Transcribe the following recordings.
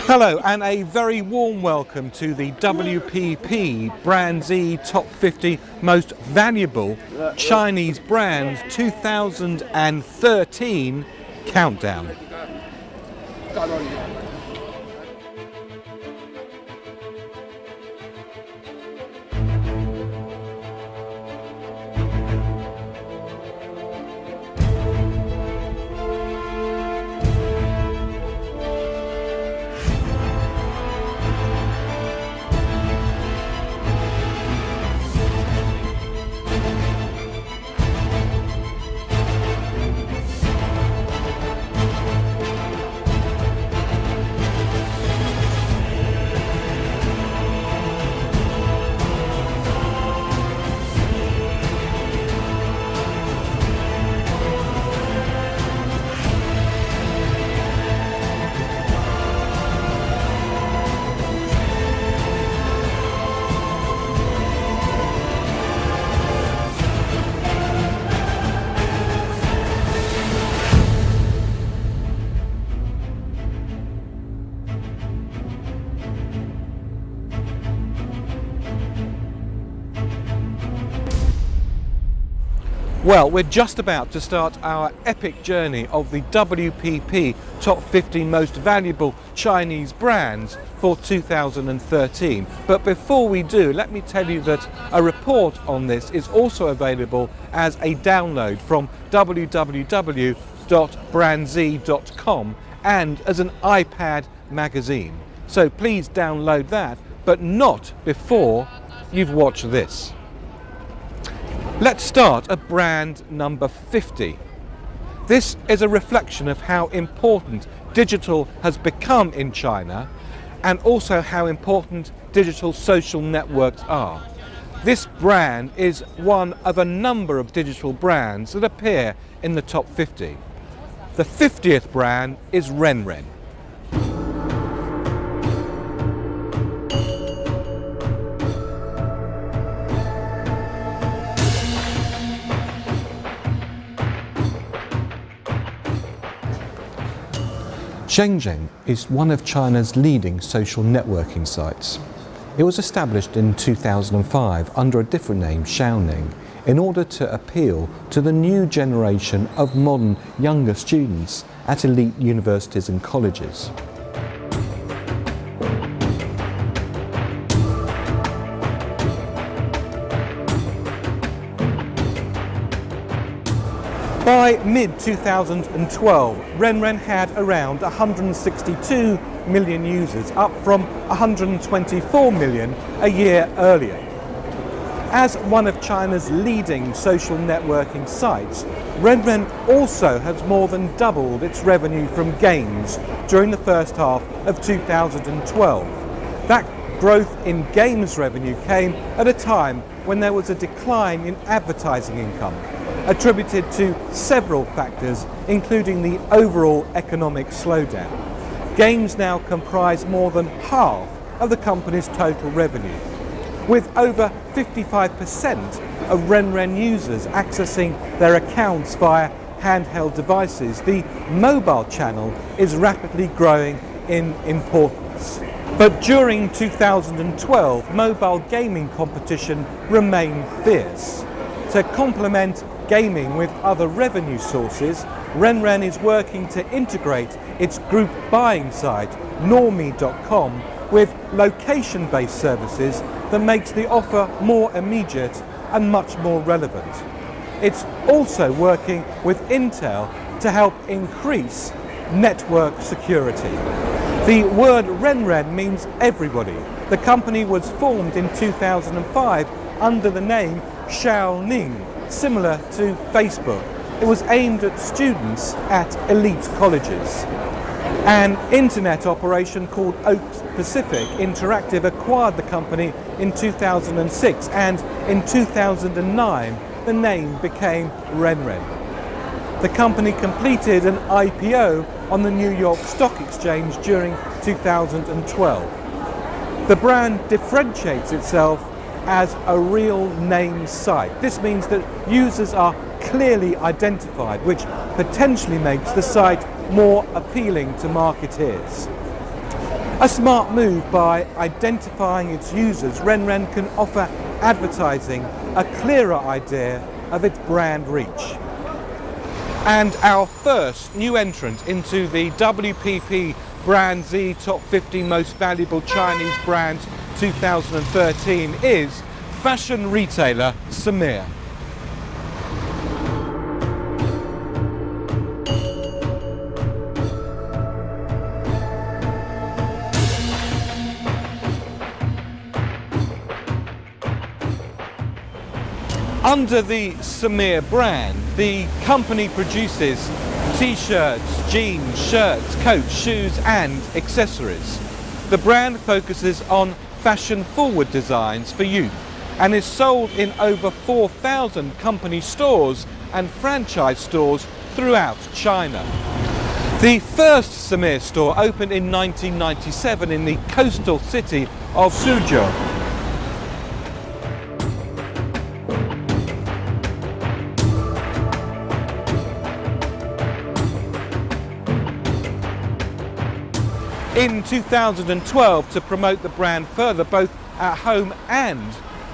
Hello and a very warm welcome to the WPP BrandZ Top 50 Most Valuable Chinese Brands 2013 Countdown. Well, we're just about to start our epic journey of the WPP Top 50 Most Valuable Chinese Brands for 2013. But before we do, let me tell you that a report on this is also available as a download from www.brandz.com and as an iPad magazine. So please download that, but not before you've watched this. Let's start at brand number 50. This is a reflection of how important digital has become in China and also how important digital social networks are. This brand is one of a number of digital brands that appear in the top 50. The 50th brand is RenRen. Shenzhen is one of China's leading social networking sites. It was established in 2005 under a different name, Xiaoning, in order to appeal to the new generation of modern younger students at elite universities and colleges. By mid-2012, RenRen had around 162 million users, up from 124 million a year earlier. As one of China's leading social networking sites, RenRen also has more than doubled its revenue from games during the first half of 2012. That growth in games revenue came at a time when there was a decline in advertising income, attributed to several factors, including the overall economic slowdown. Games now comprise more than half of the company's total revenue, with over 55% of RenRen users accessing their accounts via handheld devices. The mobile channel is rapidly growing in importance. But during 2012, mobile gaming competition remained fierce. To complement gaming with other revenue sources, RenRen is working to integrate its group buying site, Normie.com, with location-based services that makes the offer more immediate and much more relevant. It's also working with Intel to help increase network security. The word RenRen means everybody. The company was formed in 2005 under the name Xiaoning, similar to Facebook. It was aimed at students at elite colleges. An internet operation called Oak Pacific Interactive acquired the company in 2006, and in 2009 the name became RenRen. The company completed an IPO on the New York Stock Exchange during 2012. The brand differentiates itself as a real name site. This means that users are clearly identified, which potentially makes the site more appealing to marketeers. A smart move by identifying its users, RenRen can offer advertising a clearer idea of its brand reach. And our first new entrant into the WPP BrandZ Top 50 Most Valuable Chinese Brands 2013 is fashion retailer Semir. Under the Semir brand, the company produces t-shirts, jeans, shirts, coats, shoes and accessories. The brand focuses on fashion-forward designs for youth and is sold in over 4,000 company stores and franchise stores throughout China. The first Semir store opened in 1997 in the coastal city of Suzhou. In 2012, to promote the brand further both at home and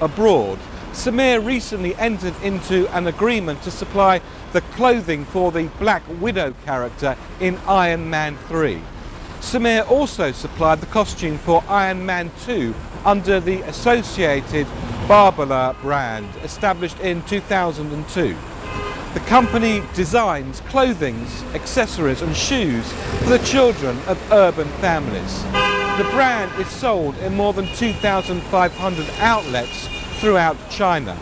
abroad, Semir recently entered into an agreement to supply the clothing for the Black Widow character in Iron Man 3. Semir also supplied the costume for Iron Man 2 under the associated Barbara brand, established in 2002. The company designs clothing, accessories and shoes for the children of urban families. The brand is sold in more than 2,500 outlets throughout China.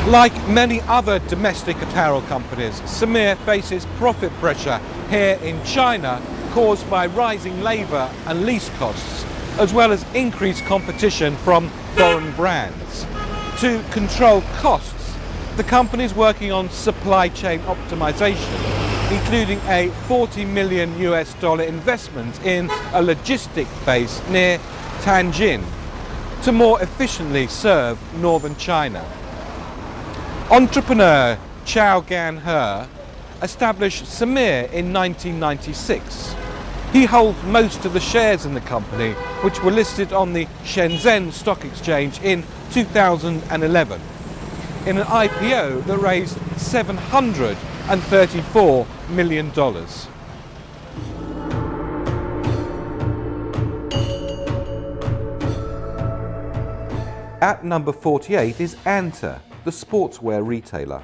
Like many other domestic apparel companies, Semir faces profit pressure here in China caused by rising labour and lease costs, as well as increased competition from foreign brands. To control costs, the company is working on supply chain optimization, including a $40 million investment in a logistic base near Tianjin to more efficiently serve northern China. Entrepreneur Chao Gan-he established Semir in 1996. He holds most of the shares in the company, which were listed on the Shenzhen Stock Exchange in 2011. In an IPO that raised $734 million. At number 48 is Anta, the sportswear retailer.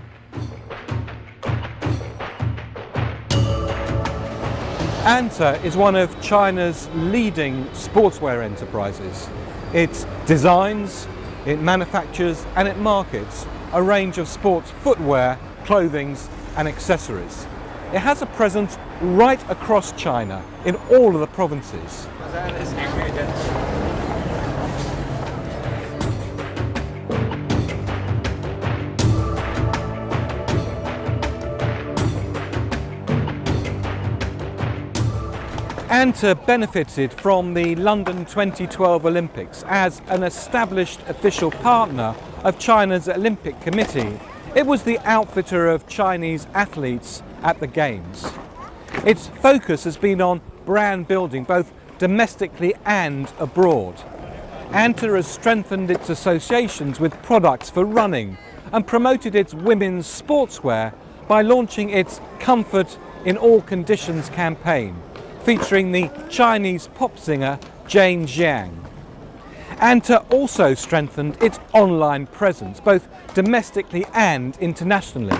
Anta is one of China's leading sportswear enterprises. It designs, it manufactures and it markets a range of sports footwear, clothing and accessories. It has a presence right across China in all of the provinces. Anta benefited from the London 2012 Olympics as an established official partner of China's Olympic Committee. It was the outfitter of Chinese athletes at the Games. Its focus has been on brand building both domestically and abroad. Anta has strengthened its associations with products for running and promoted its women's sportswear by launching its Comfort in All Conditions campaign, featuring the Chinese pop singer Jane Jiang. Anta also strengthened its online presence, both domestically and internationally.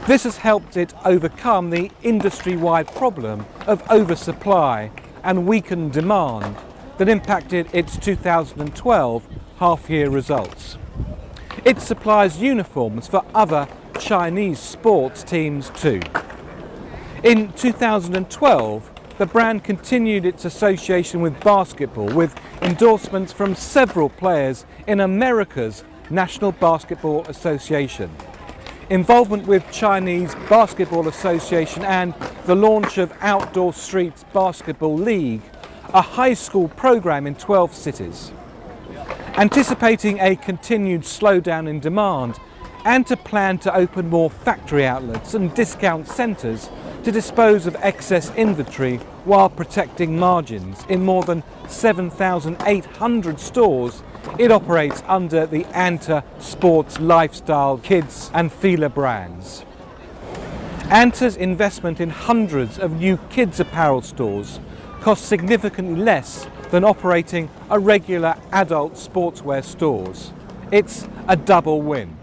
This has helped it overcome the industry-wide problem of oversupply and weakened demand that impacted its 2012 half-year results. It supplies uniforms for other Chinese sports teams too. In 2012, the brand continued its association with basketball, with endorsements from several players in America's National Basketball Association. Involvement with Chinese Basketball Association and the launch of Outdoor Streets Basketball League, a high school program in 12 cities. Anticipating a continued slowdown in demand, Anta planned to open more factory outlets and discount centres to dispose of excess inventory while protecting margins. In more than 7,800 stores, it operates under the Anta Sports Lifestyle, Kids and Fila brands. Anta's investment in hundreds of new kids apparel stores costs significantly less than operating a regular adult sportswear stores. It's a double win.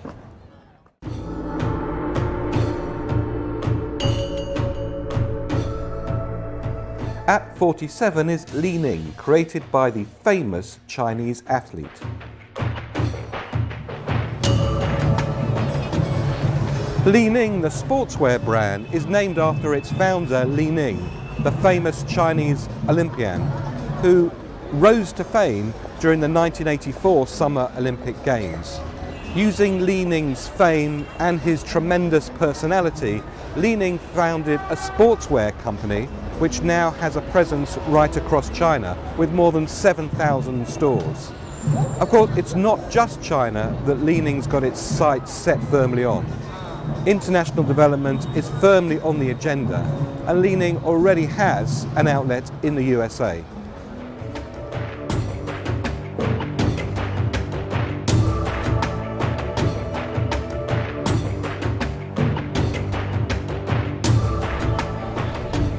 At 47 is Li Ning, created by the famous Chinese athlete. Li Ning, the sportswear brand, is named after its founder Li Ning, the famous Chinese Olympian, who rose to fame during the 1984 Summer Olympic Games. Using Li Ning's fame and his tremendous personality, Li Ning founded a sportswear company which now has a presence right across China with more than 7,000 stores. Of course, it's not just China that Li Ning's got its sights set firmly on. International development is firmly on the agenda, and Li Ning already has an outlet in the USA.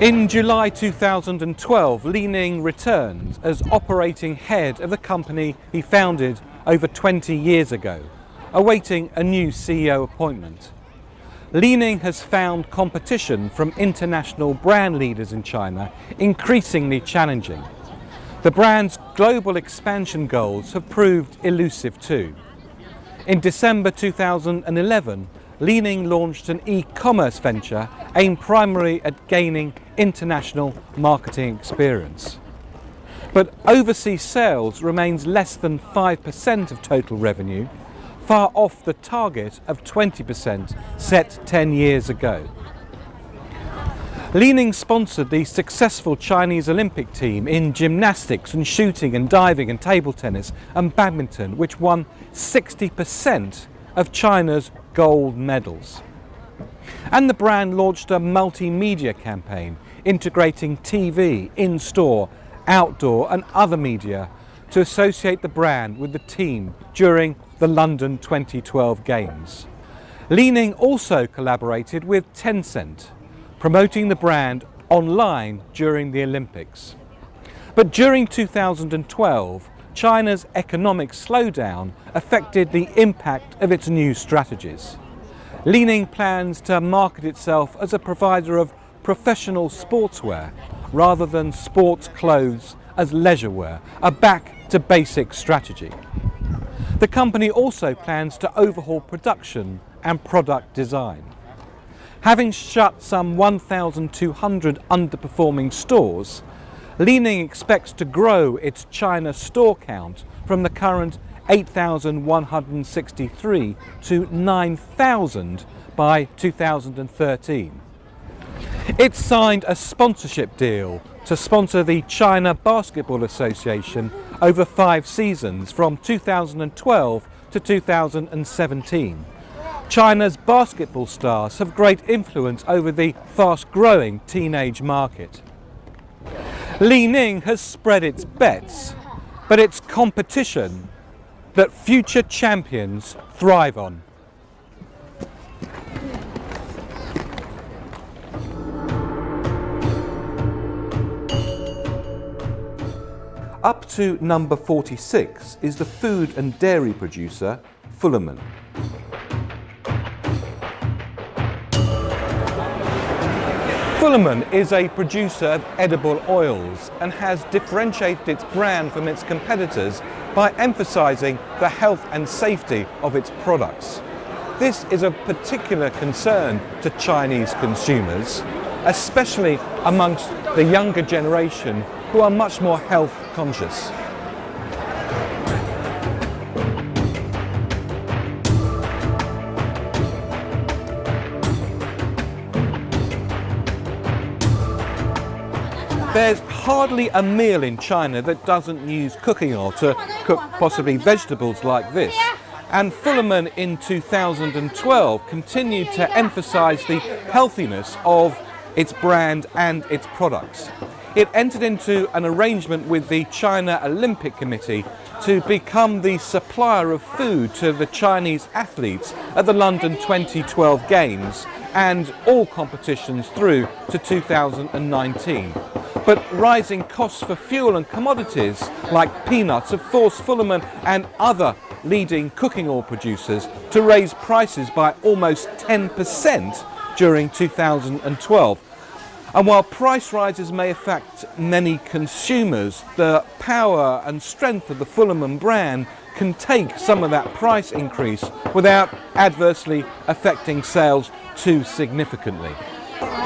In July 2012, Li Ning returned as operating head of the company he founded over 20 years ago, awaiting a new CEO appointment. Li Ning has found competition from international brand leaders in China increasingly challenging. The brand's global expansion goals have proved elusive too. In December 2011, Li Ning launched an e-commerce venture aimed primarily at gaining international marketing experience. But overseas sales remains less than 5% of total revenue, far off the target of 20% set 10 years ago. Li Ning sponsored the successful Chinese Olympic team in gymnastics and shooting and diving and table tennis and badminton, which won 60% of China's gold medals. And the brand launched a multimedia campaign integrating TV, in-store, outdoor and other media to associate the brand with the team during the London 2012 Games. Li Ning also collaborated with Tencent, promoting the brand online during the Olympics. But during 2012, China's economic slowdown affected the impact of its new strategies. Li Ning plans to market itself as a provider of professional sportswear rather than sports clothes as leisure wear, a back-to-basic strategy. The company also plans to overhaul production and product design. Having shut some 1,200 underperforming stores, Li Ning expects to grow its China store count from the current 8,163 to 9,000 by 2013. It signed a sponsorship deal to sponsor the China Basketball Association over 5 seasons from 2012 to 2017. China's basketball stars have great influence over the fast-growing teenage market. Li Ning has spread its bets, but it's competition that future champions thrive on. Up to number 46 is the food and dairy producer Fullerman. Fullerman is a producer of edible oils and has differentiated its brand from its competitors by emphasizing the health and safety of its products. This is of particular concern to Chinese consumers, especially amongst the younger generation who are much more health conscious. There's hardly a meal in China that doesn't use cooking oil to cook possibly vegetables like this. And Fullerman in 2012 continued to emphasize the healthiness of its brand and its products. It entered into an arrangement with the China Olympic Committee to become the supplier of food to the Chinese athletes at the London 2012 Games and all competitions through to 2019. But rising costs for fuel and commodities like peanuts have forced Fullerman and other leading cooking oil producers to raise prices by almost 10% during 2012. And while price rises may affect many consumers, the power and strength of the Fullerman brand can take some of that price increase without adversely affecting sales too significantly.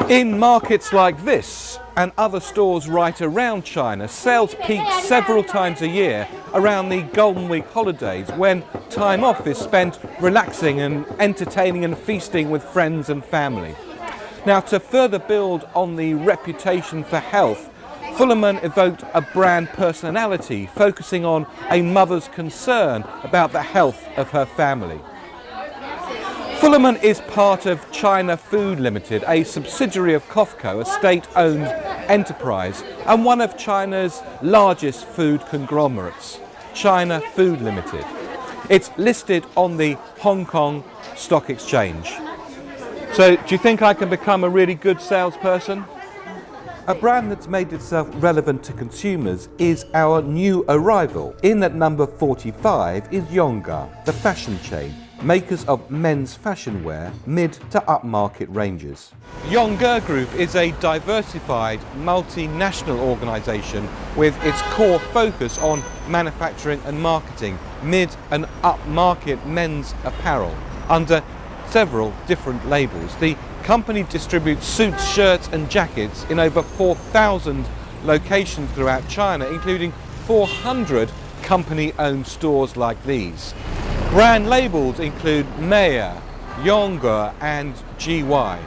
In markets like this and other stores right around China, sales peak several times a year around the Golden Week holidays, when time off is spent relaxing and entertaining and feasting with friends and family. Now, to further build on the reputation for health, Fullerman evoked a brand personality focusing on a mother's concern about the health of her family. Fullerman is part of China Food Limited, a subsidiary of COFCO, a state-owned enterprise, and one of China's largest food conglomerates, China Food Limited. It's listed on the Hong Kong Stock Exchange. So, do you think I can become a really good salesperson? A brand that's made itself relevant to consumers is our new arrival. In at number 45 is Yongga, the fashion chain, makers of men's fashion wear, mid to upmarket ranges. Yongga Group is a diversified, multinational organisation with its core focus on manufacturing and marketing mid and upmarket men's apparel under several different labels. The company distributes suits, shirts and jackets in over 4,000 locations throughout China, including 400 company-owned stores like these. Brand labels include Meier, Yongga and GY.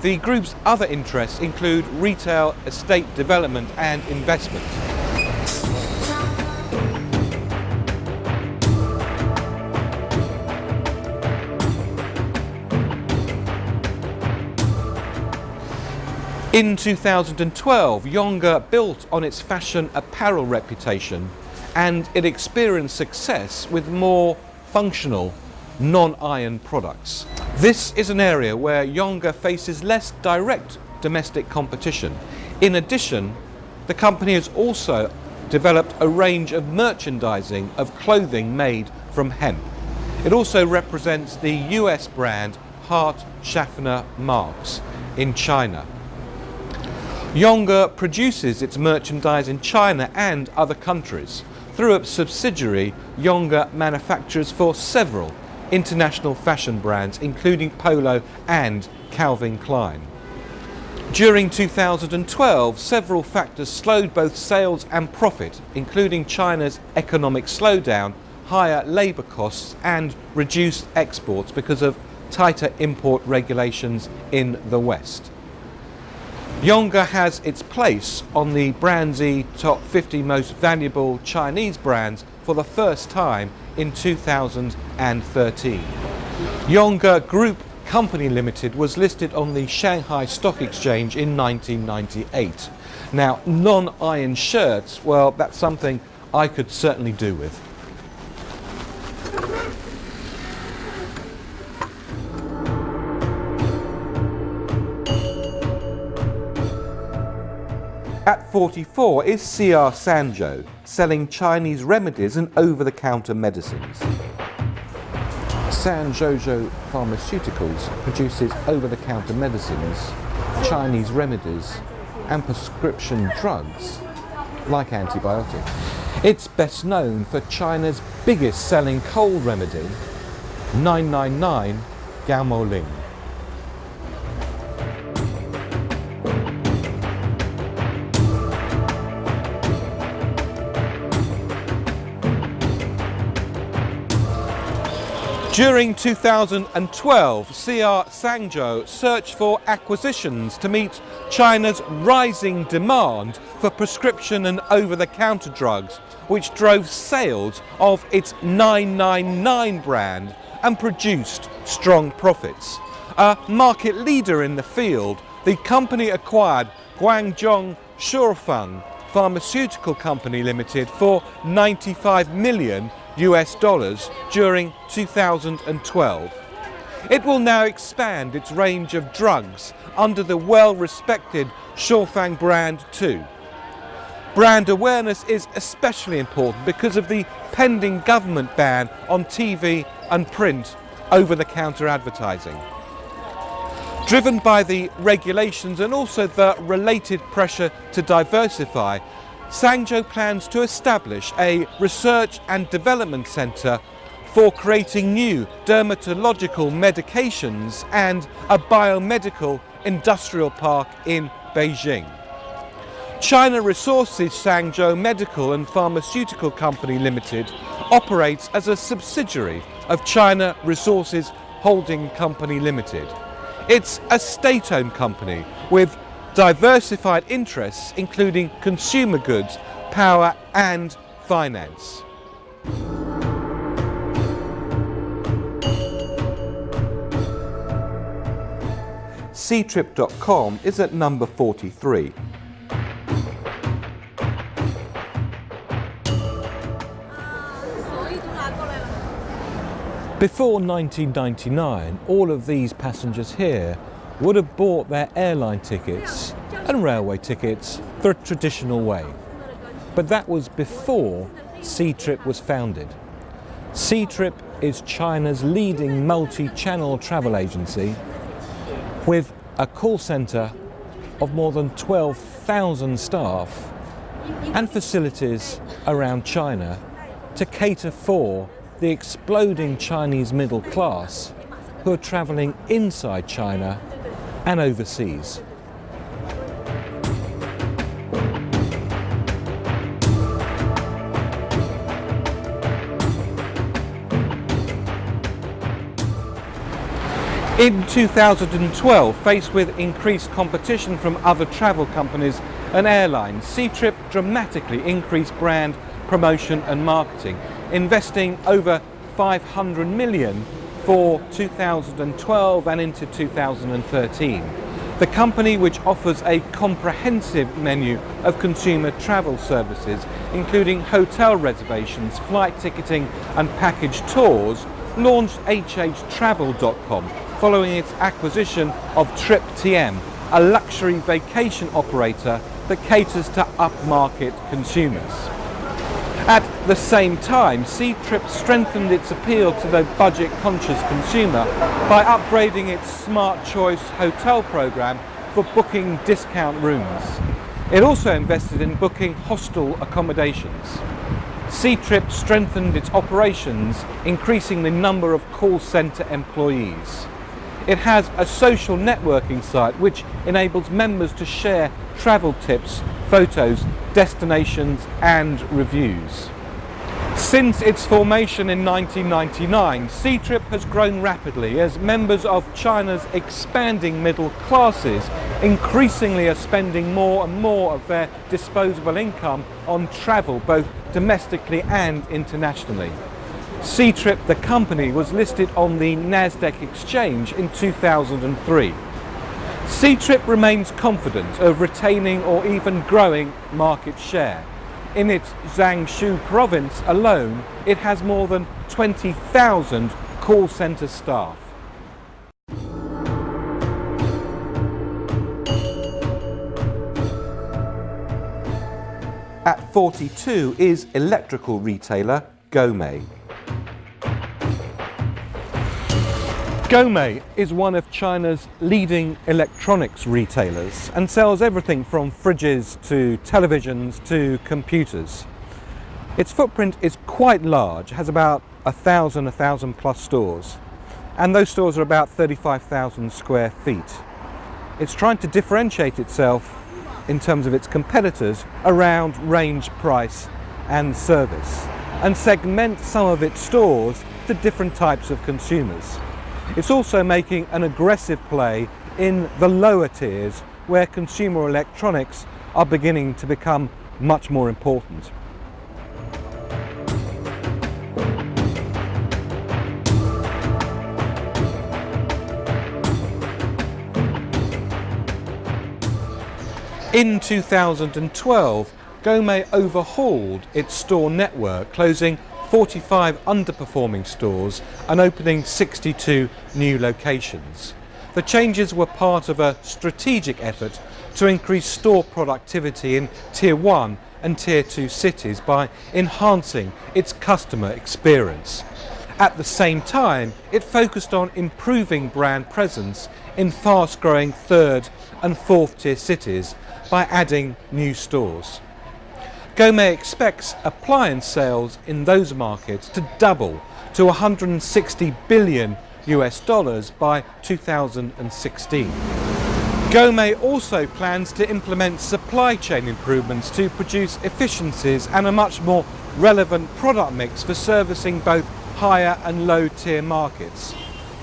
The group's other interests include retail, estate development and investment. In 2012, Yongga built on its fashion apparel reputation and it experienced success with more functional, non-iron products. This is an area where Yongga faces less direct domestic competition. In addition, the company has also developed a range of merchandising of clothing made from hemp. It also represents the US brand Hart Schaffner Marks in China. Yongga produces its merchandise in China and other countries. Through its subsidiary, Yongga manufactures for several international fashion brands, including Polo and Calvin Klein. During 2012, several factors slowed both sales and profit, including China's economic slowdown, higher labour costs and reduced exports because of tighter import regulations in the West. Yongga has its place on the BrandZ top 50 most valuable Chinese brands for the first time in 2013. Yongga Group Company Limited was listed on the Shanghai Stock Exchange in 1998. Now, non-iron shirts, well, that's something I could certainly do with. At 44 is CR Sanzhou, selling Chinese remedies and over-the-counter medicines. Sanzhou Pharmaceuticals produces over-the-counter medicines, Chinese remedies and prescription drugs like antibiotics. It's best known for China's biggest selling cold remedy, 999 Gaomoling. During 2012, CR Sanzhou searched for acquisitions to meet China's rising demand for prescription and over-the-counter drugs, which drove sales of its 999 brand and produced strong profits. A market leader in the field, the company acquired Guangzhou Shurfeng Pharmaceutical Company Limited for $95 million during 2012. It will now expand its range of drugs under the well-respected Shurfeng brand too. Brand awareness is especially important because of the pending government ban on TV and print over-the-counter advertising. Driven by the regulations and also the related pressure to diversify, Zhangzhou plans to establish a research and development centre for creating new dermatological medications and a biomedical industrial park in Beijing. China Resources Zhangzhou Medical and Pharmaceutical Company Limited operates as a subsidiary of China Resources Holding Company Limited. It's a state-owned company with diversified interests including consumer goods, power and finance. Ctrip.com is at number 43. Before 1999, all of these passengers here would have bought their airline tickets and railway tickets the traditional way. But that was before Ctrip was founded. Ctrip is China's leading multi-channel travel agency with a call centre of more than 12,000 staff and facilities around China to cater for the exploding Chinese middle class who are travelling inside China and overseas. In 2012, faced with increased competition from other travel companies and airlines, Ctrip dramatically increased brand promotion and marketing, investing over 500 million for 2012 and into 2013. The company, which offers a comprehensive menu of consumer travel services, including hotel reservations, flight ticketing and package tours, launched hhtravel.com following its acquisition of TripTM, a luxury vacation operator that caters to upmarket consumers. At the same time, Ctrip strengthened its appeal to the budget-conscious consumer by upgrading its Smart Choice hotel program for booking discount rooms. It also invested in booking hostel accommodations. Ctrip strengthened its operations, increasing the number of call centre employees. It has a social networking site which enables members to share travel tips, photos, destinations and reviews. Since its formation in 1999, Ctrip has grown rapidly as members of China's expanding middle classes increasingly are spending more and more of their disposable income on travel, both domestically and internationally. Ctrip, the company, was listed on the Nasdaq exchange in 2003. Ctrip remains confident of retaining or even growing market share. In its Jiangsu province alone, it has more than 20,000 call centre staff. At 42 is electrical retailer Gomei. Gomei is one of China's leading electronics retailers and sells everything from fridges to televisions to computers. Its footprint is quite large, has about 1,000 plus stores, and those stores are about 35,000 square feet. It's trying to differentiate itself in terms of its competitors around range, price and service, and segment some of its stores to different types of consumers. It's also making an aggressive play in the lower tiers where consumer electronics are beginning to become much more important. In 2012, Gomei overhauled its store network, closing 45 underperforming stores and opening 62 new locations. The changes were part of a strategic effort to increase store productivity in Tier 1 and Tier 2 cities by enhancing its customer experience. At the same time, it focused on improving brand presence in fast-growing 3rd and 4th tier cities by adding new stores. Gomei expects appliance sales in those markets to double to $160 billion by 2016. Gomei also plans to implement supply chain improvements to produce efficiencies and a much more relevant product mix for servicing both higher and low tier markets.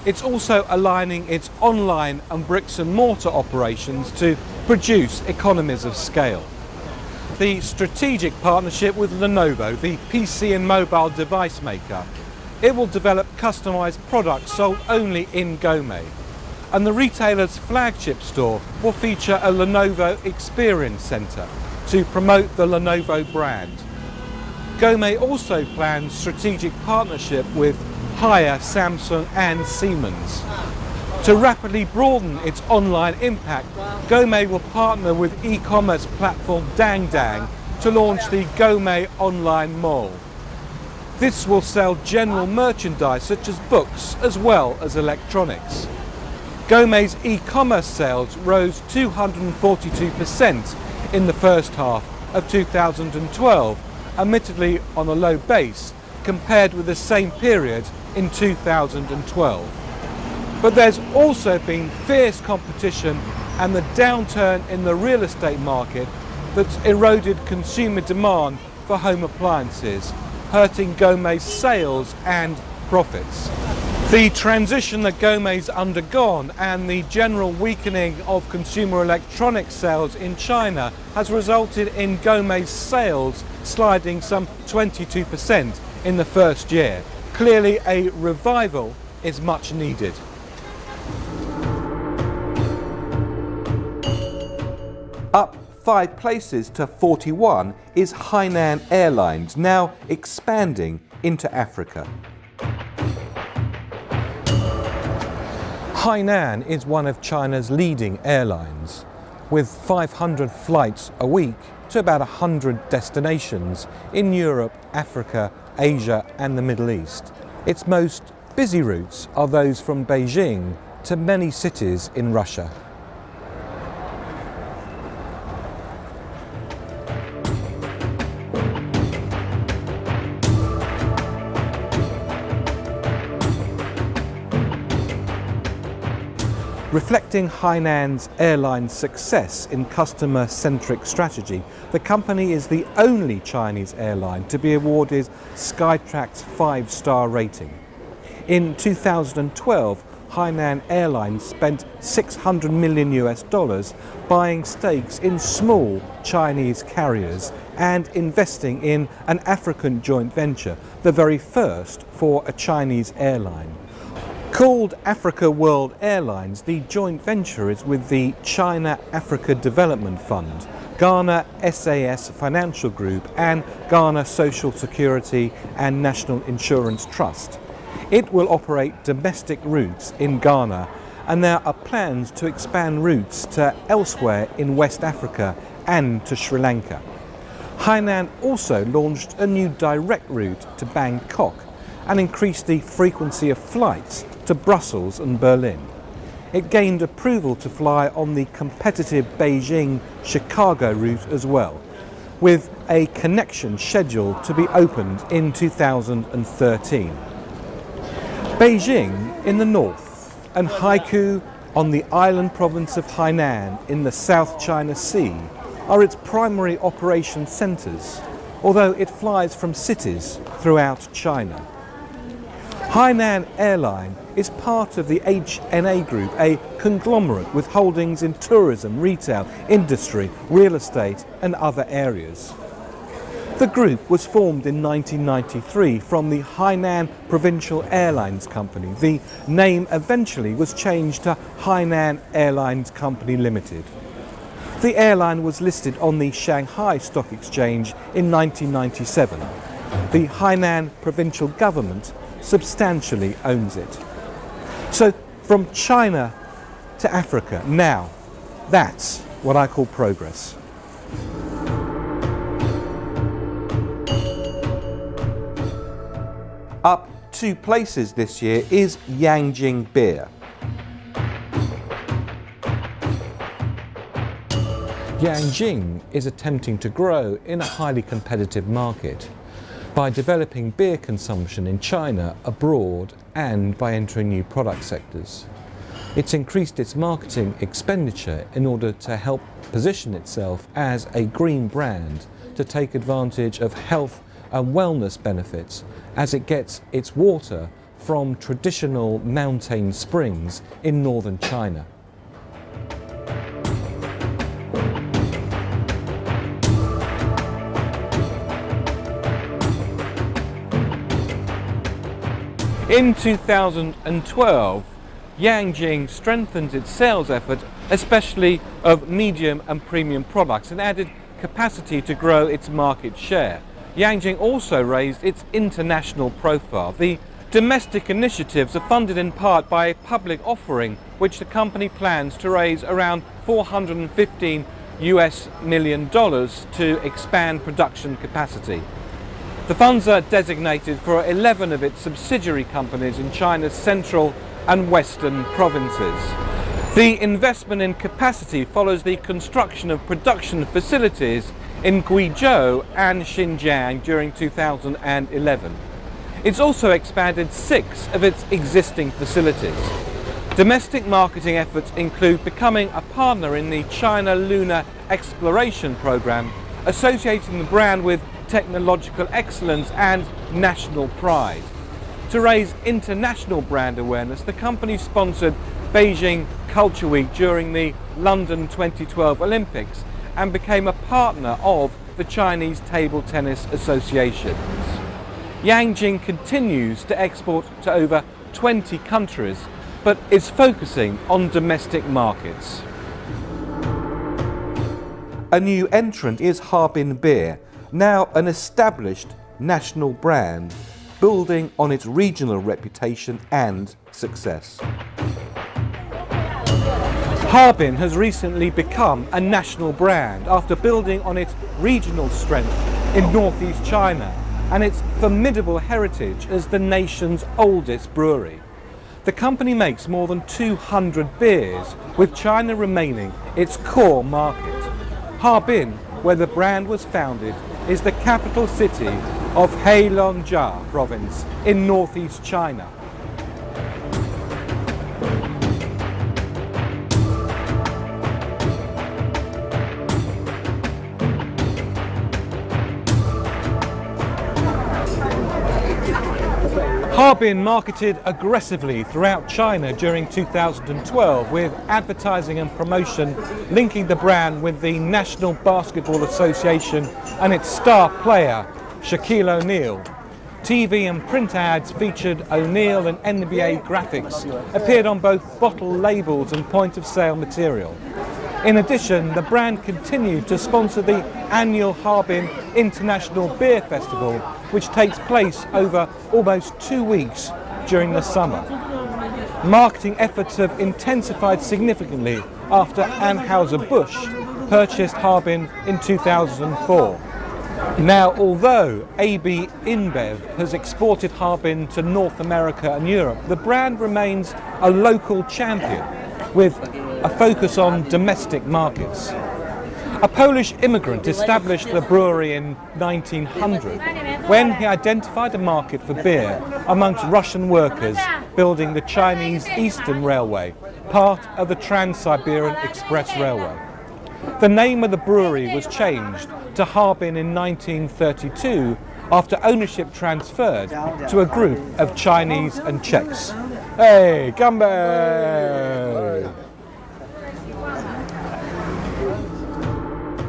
It's also aligning its online and bricks and mortar operations to produce economies of scale. The strategic partnership with Lenovo, the PC and mobile device maker. It will develop customised products sold only in Gomei. And the retailer's flagship store will feature a Lenovo Experience Centre to promote the Lenovo brand. Gomei also plans strategic partnership with Haier, Samsung and Siemens. To rapidly broaden its online impact, Gomei will partner with e-commerce platform Dangdang to launch the Gomei Online Mall. This will sell general merchandise such as books as well as electronics. Gomei's e-commerce sales rose 242% in the first half of 2012, admittedly on a low base compared with the same period in 2012. But there's also been fierce competition and the downturn in the real estate market that's eroded consumer demand for home appliances, hurting Gomei's sales and profits. The transition that Gomei's undergone and the general weakening of consumer electronics sales in China has resulted in Gomei's sales sliding some 22% in the first year. Clearly a revival is much needed. Up 5 places to 41 is Hainan Airlines, now expanding into Africa. Hainan is one of China's leading airlines, with 500 flights a week to about 100 destinations in Europe, Africa, Asia and the Middle East. Its most busy routes are those from Beijing to many cities in Russia. Reflecting Hainan's airline success in customer-centric strategy, the company is the only Chinese airline to be awarded Skytrax's 5-star rating. In 2012, Hainan Airlines spent $600 million buying stakes in small Chinese carriers and investing in an African joint venture, the very first for a Chinese airline. Called Africa World Airlines, the joint venture is with the China Africa Development Fund, Ghana SAS Financial Group and Ghana Social Security and National Insurance Trust. It will operate domestic routes in Ghana, and there are plans to expand routes to elsewhere in West Africa and to Sri Lanka. Hainan also launched a new direct route to Bangkok and increased the frequency of flights to Brussels and Berlin. It gained approval to fly on the competitive Beijing-Chicago route as well, with a connection scheduled to be opened in 2013. Beijing in the north and Haikou on the island province of Hainan in the South China Sea are its primary operation centres, although it flies from cities throughout China. Hainan Airline is part of the HNA Group, a conglomerate with holdings in tourism, retail, industry, real estate and other areas. The group was formed in 1993 from the Hainan Provincial Airlines Company. The name eventually was changed to Hainan Airlines Company Limited. The airline was listed on the Shanghai Stock Exchange in 1997. The Hainan provincial government substantially owns it. So from China to Africa now, that's what I call progress. Up 2 places this year is Yanjing beer. Yanjing is attempting to grow in a highly competitive market by developing beer consumption in China, abroad, and by entering new product sectors. It's increased its marketing expenditure in order to help position itself as a green brand to take advantage of health and wellness benefits as it gets its water from traditional mountain springs in northern China. In 2012, Yanjing strengthened its sales effort, especially of medium and premium products, and added capacity to grow its market share. Yanjing also raised its international profile. The domestic initiatives are funded in part by a public offering, which the company plans to raise around $415 million to expand production capacity. The funds are designated for 11 of its subsidiary companies in China's central and western provinces. The investment in capacity follows the construction of production facilities in Guizhou and Xinjiang during 2011. It's also expanded 6 of its existing facilities. Domestic marketing efforts include becoming a partner in the China Lunar Exploration Program, associating the brand with technological excellence and national pride. To raise international brand awareness, the company sponsored Beijing Culture Week during the London 2012 Olympics and became a partner of the Chinese Table Tennis Association. Yanjing continues to export to over 20 countries, but is focusing on domestic markets. A new entrant is Harbin Beer, now an established national brand, building on its regional reputation and success. Harbin has recently become a national brand after building on its regional strength in northeast China and its formidable heritage as the nation's oldest brewery. The company makes more than 200 beers, with China remaining its core market. Harbin, where the brand was founded, is the capital city of Heilongjiang province in northeast China. Harbin marketed aggressively throughout China during 2012 with advertising and promotion linking the brand with the National Basketball Association and its star player, Shaquille O'Neal. TV and print ads featured O'Neal and NBA graphics, appeared on both bottle labels and point-of-sale material. In addition, the brand continued to sponsor the annual Harbin International Beer Festival, which takes place over almost 2 weeks during the summer. Marketing efforts have intensified significantly after Anheuser-Busch purchased Harbin in 2004. Now, although AB InBev has exported Harbin to North America and Europe, the brand remains a local champion with a focus on domestic markets. A Polish immigrant established the brewery in 1900 when he identified a market for beer amongst Russian workers building the Chinese Eastern Railway, part of the Trans-Siberian Express Railway. The name of the brewery was changed to Harbin in 1932 after ownership transferred to a group of Chinese and Czechs. Hey, Ganbei!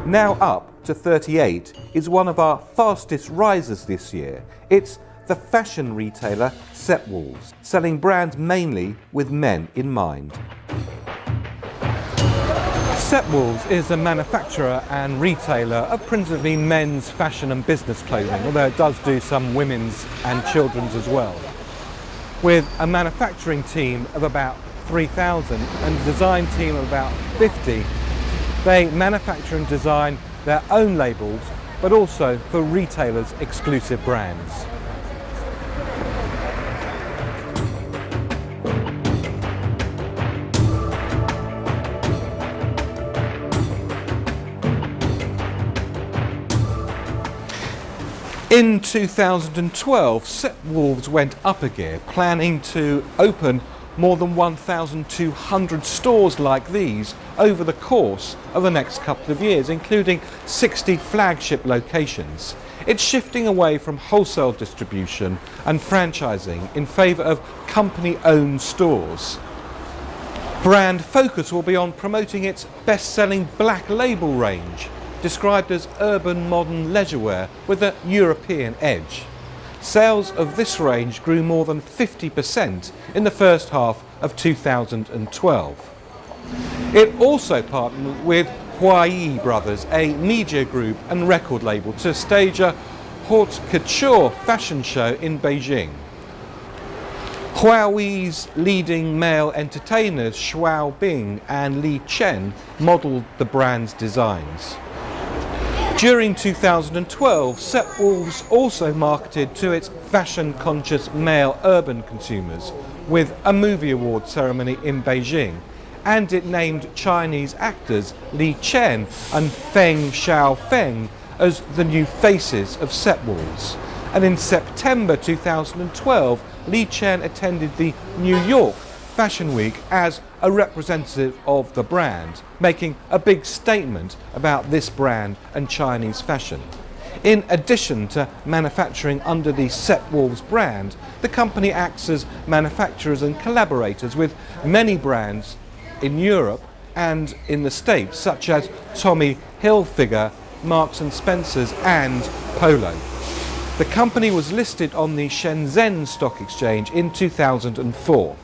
Now up to 38 is one of our fastest risers this year. It's the fashion retailer Sepwalls, selling brands mainly with men in mind. Sepwolves is a manufacturer and retailer of principally men's fashion and business clothing, although it does do some women's and children's as well. With a manufacturing team of about 3,000 and a design team of about 50, they manufacture and design their own labels, but also for retailers' exclusive brands. In 2012, Sepwolves went up a gear, planning to open more than 1,200 stores like these over the course of the next couple of years, including 60 flagship locations. It's shifting away from wholesale distribution and franchising in favour of company-owned stores. Brand focus will be on promoting its best-selling Black Label range, described as urban modern leisure wear with a European edge. Sales of this range grew more than 50% in the first half of 2012. It also partnered with Huayi Brothers, a media group and record label, to stage a haute couture fashion show in Beijing. Huayi's leading male entertainers Shuao Bing and Li Chen modelled the brand's designs. During 2012, Sepwolves also marketed to its fashion-conscious male urban consumers with a movie award ceremony in Beijing, and it named Chinese actors Li Chen and Feng Xiaofeng as the new faces of Sepwolves. And in September 2012, Li Chen attended the New York Fashion Week as a representative of the brand, making a big statement about this brand and Chinese fashion. In addition to manufacturing under the Sepwolves brand, the company acts as manufacturers and collaborators with many brands in Europe and in the States, such as Tommy Hilfiger, Marks & Spencer's and Polo. The company was listed on the Shenzhen Stock Exchange in 2004.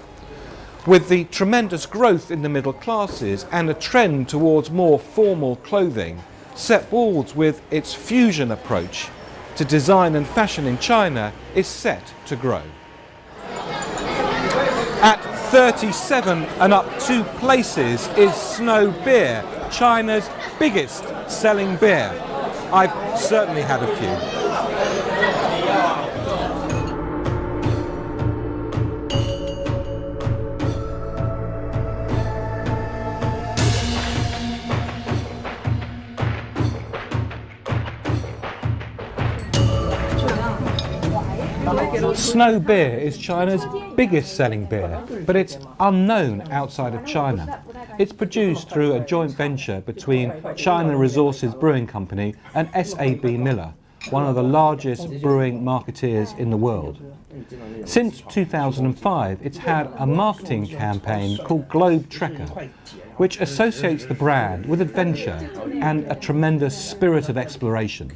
With the tremendous growth in the middle classes and a trend towards more formal clothing, Sepwolves, with its fusion approach to design and fashion in China, is set to grow. At 37 and up 2 places is Snow Beer, China's biggest selling beer. I've certainly had a few. Snow Beer is China's biggest selling beer, but it's unknown outside of China. It's produced through a joint venture between China Resources Brewing Company and SAB Miller, one of the largest brewing marketeers in the world. Since 2005, it's had a marketing campaign called Globe Trekker, which associates the brand with adventure and a tremendous spirit of exploration.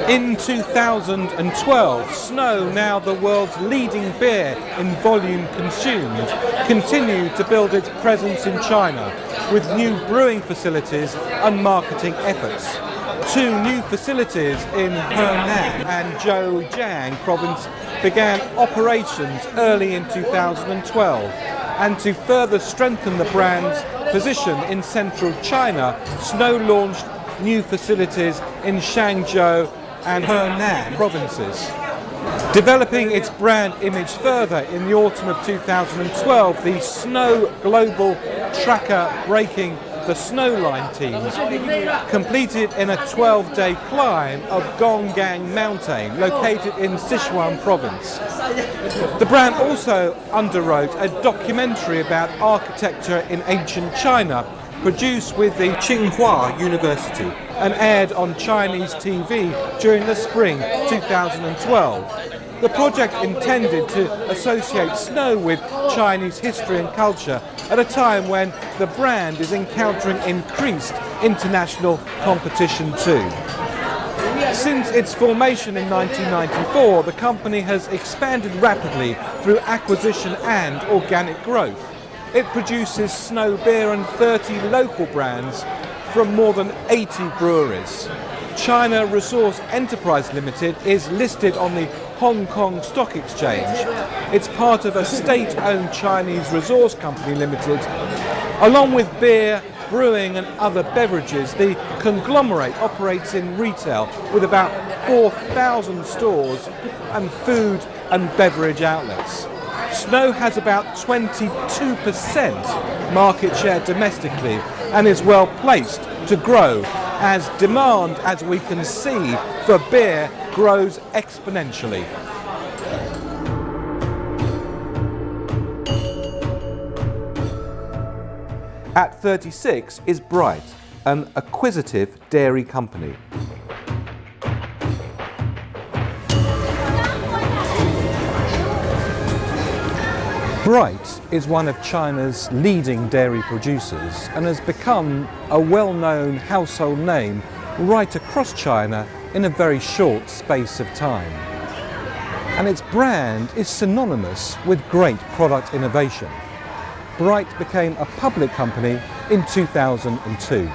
In 2012, Snow, now the world's leading beer in volume consumed, continued to build its presence in China with new brewing facilities and marketing efforts. 2 new facilities in Henan and Zhejiang province began operations early in 2012, and to further strengthen the brand's position in central China, Snow launched new facilities in Shangzhou and Henan provinces. Developing its brand image further, in the autumn of 2012, the Snow Global Tracker Breaking the Snowline teams completed in a 12-day climb of Gonggang Mountain, located in Sichuan province. The brand also underwrote a documentary about architecture in ancient China, produced with the Tsinghua University and aired on Chinese TV during the spring 2012. The project intended to associate Snow with Chinese history and culture at a time when the brand is encountering increased international competition too. Since its formation in 1994, the company has expanded rapidly through acquisition and organic growth. It produces Snow beer and 30 local brands from more than 80 breweries. China Resource Enterprise Limited is listed on the Hong Kong Stock Exchange. It's part of a state-owned Chinese resource company limited. Along with beer, brewing and other beverages, the conglomerate operates in retail with about 4,000 stores and food and beverage outlets. Snow has about 22% market share domestically and is well placed to grow as demand, as we can see, for beer grows exponentially. At 36 is Bright, an acquisitive dairy company. Bright is one of China's leading dairy producers and has become a well-known household name right across China in a very short space of time. And its brand is synonymous with great product innovation. Bright became a public company in 2002.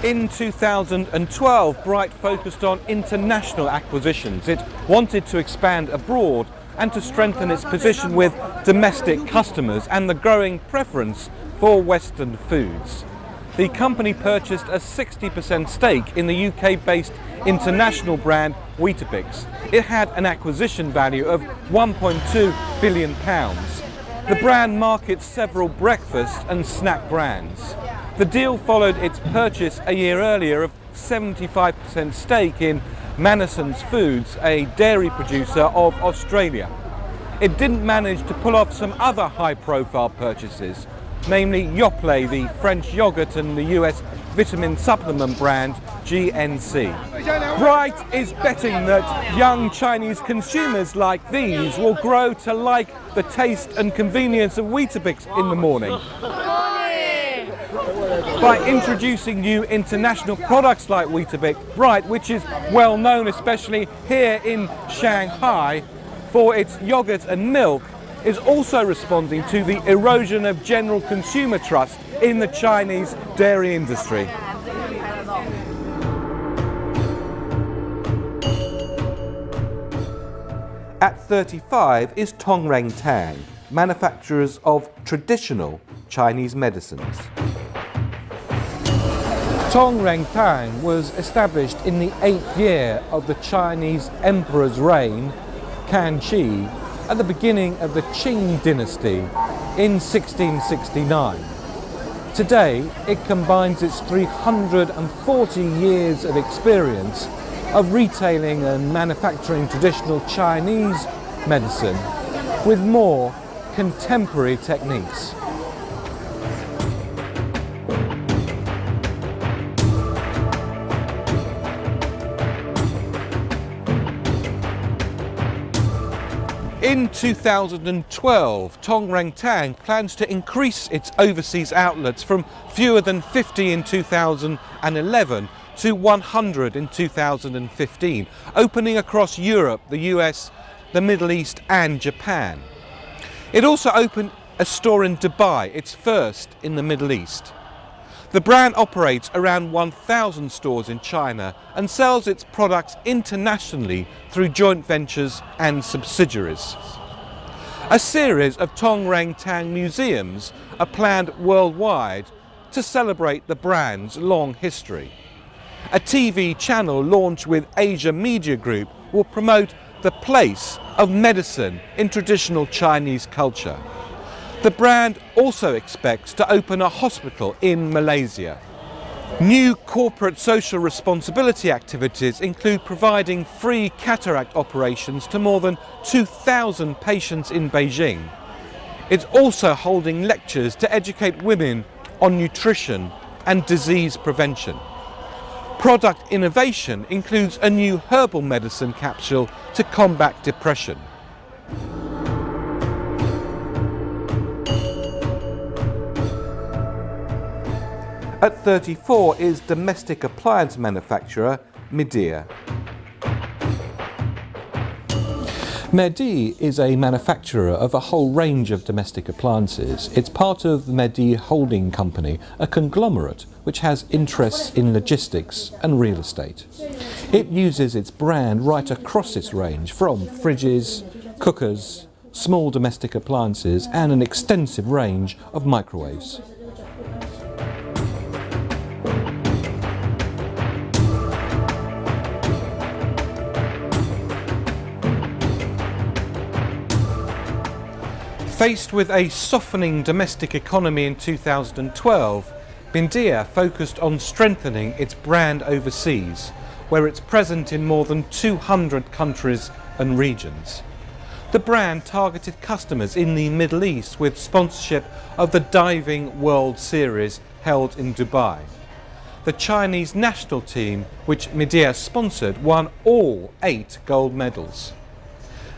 In 2012, Bright focused on international acquisitions. It wanted to expand abroad and to strengthen its position with domestic customers and the growing preference for Western foods. The company purchased a 60% stake in the UK-based international brand Weetabix. It had an acquisition value of £1.2 billion. The brand markets several breakfast and snack brands. The deal followed its purchase a year earlier of 75% stake in Manison's Foods, a dairy producer of Australia. It didn't manage to pull off some other high-profile purchases, namely Yoplait, the French yogurt, and the US vitamin supplement brand GNC. Bright is betting that young Chinese consumers like these will grow to like the taste and convenience of Weetabix in the morning. By introducing new international products like Weetabix, Bright, which is well known especially here in Shanghai for its yogurt and milk, is also responding to the erosion of general consumer trust in the Chinese dairy industry. At 35 is Tongrang Tang, manufacturers of traditional Chinese medicines. Tongrang Tang was established in the 8th year of the Chinese emperor's reign, Kanchi, at the beginning of the Qing dynasty in 1669. Today, it combines its 340 years of experience of retailing and manufacturing traditional Chinese medicine with more contemporary techniques. In 2012, Tongrang Tang plans to increase its overseas outlets from fewer than 50 in 2011 to 100 in 2015, opening across Europe, the US, the Middle East and Japan. It also opened a store in Dubai, its first in the Middle East. The brand operates around 1,000 stores in China and sells its products internationally through joint ventures and subsidiaries. A series of Tongrang Tang museums are planned worldwide to celebrate the brand's long history. A TV channel launched with Asia Media Group will promote the place of medicine in traditional Chinese culture. The brand also expects to open a hospital in Malaysia. New corporate social responsibility activities include providing free cataract operations to more than 2,000 patients in Beijing. It's also holding lectures to educate women on nutrition and disease prevention. Product innovation includes a new herbal medicine capsule to combat depression. At 34 is domestic appliance manufacturer Midea. Midea is a manufacturer of a whole range of domestic appliances. It's part of the Midea Holding Company, a conglomerate which has interests in logistics and real estate. It uses its brand right across its range, from fridges, cookers, small domestic appliances and an extensive range of microwaves. Faced with a softening domestic economy in 2012, Midea focused on strengthening its brand overseas, where it's present in more than 200 countries and regions. The brand targeted customers in the Middle East with sponsorship of the Diving World Series held in Dubai. The Chinese national team, which Midea sponsored, won all 8 gold medals.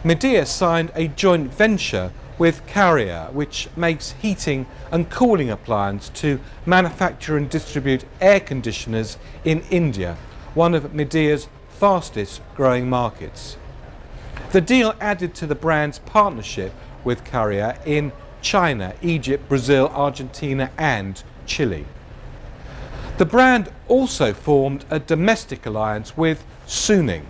Midea signed a joint venture with Carrier, which makes heating and cooling appliances to manufacture and distribute air conditioners in India, one of Midea's fastest growing markets. The deal added to the brand's partnership with Carrier in China, Egypt, Brazil, Argentina and Chile. The brand also formed a domestic alliance with Suning.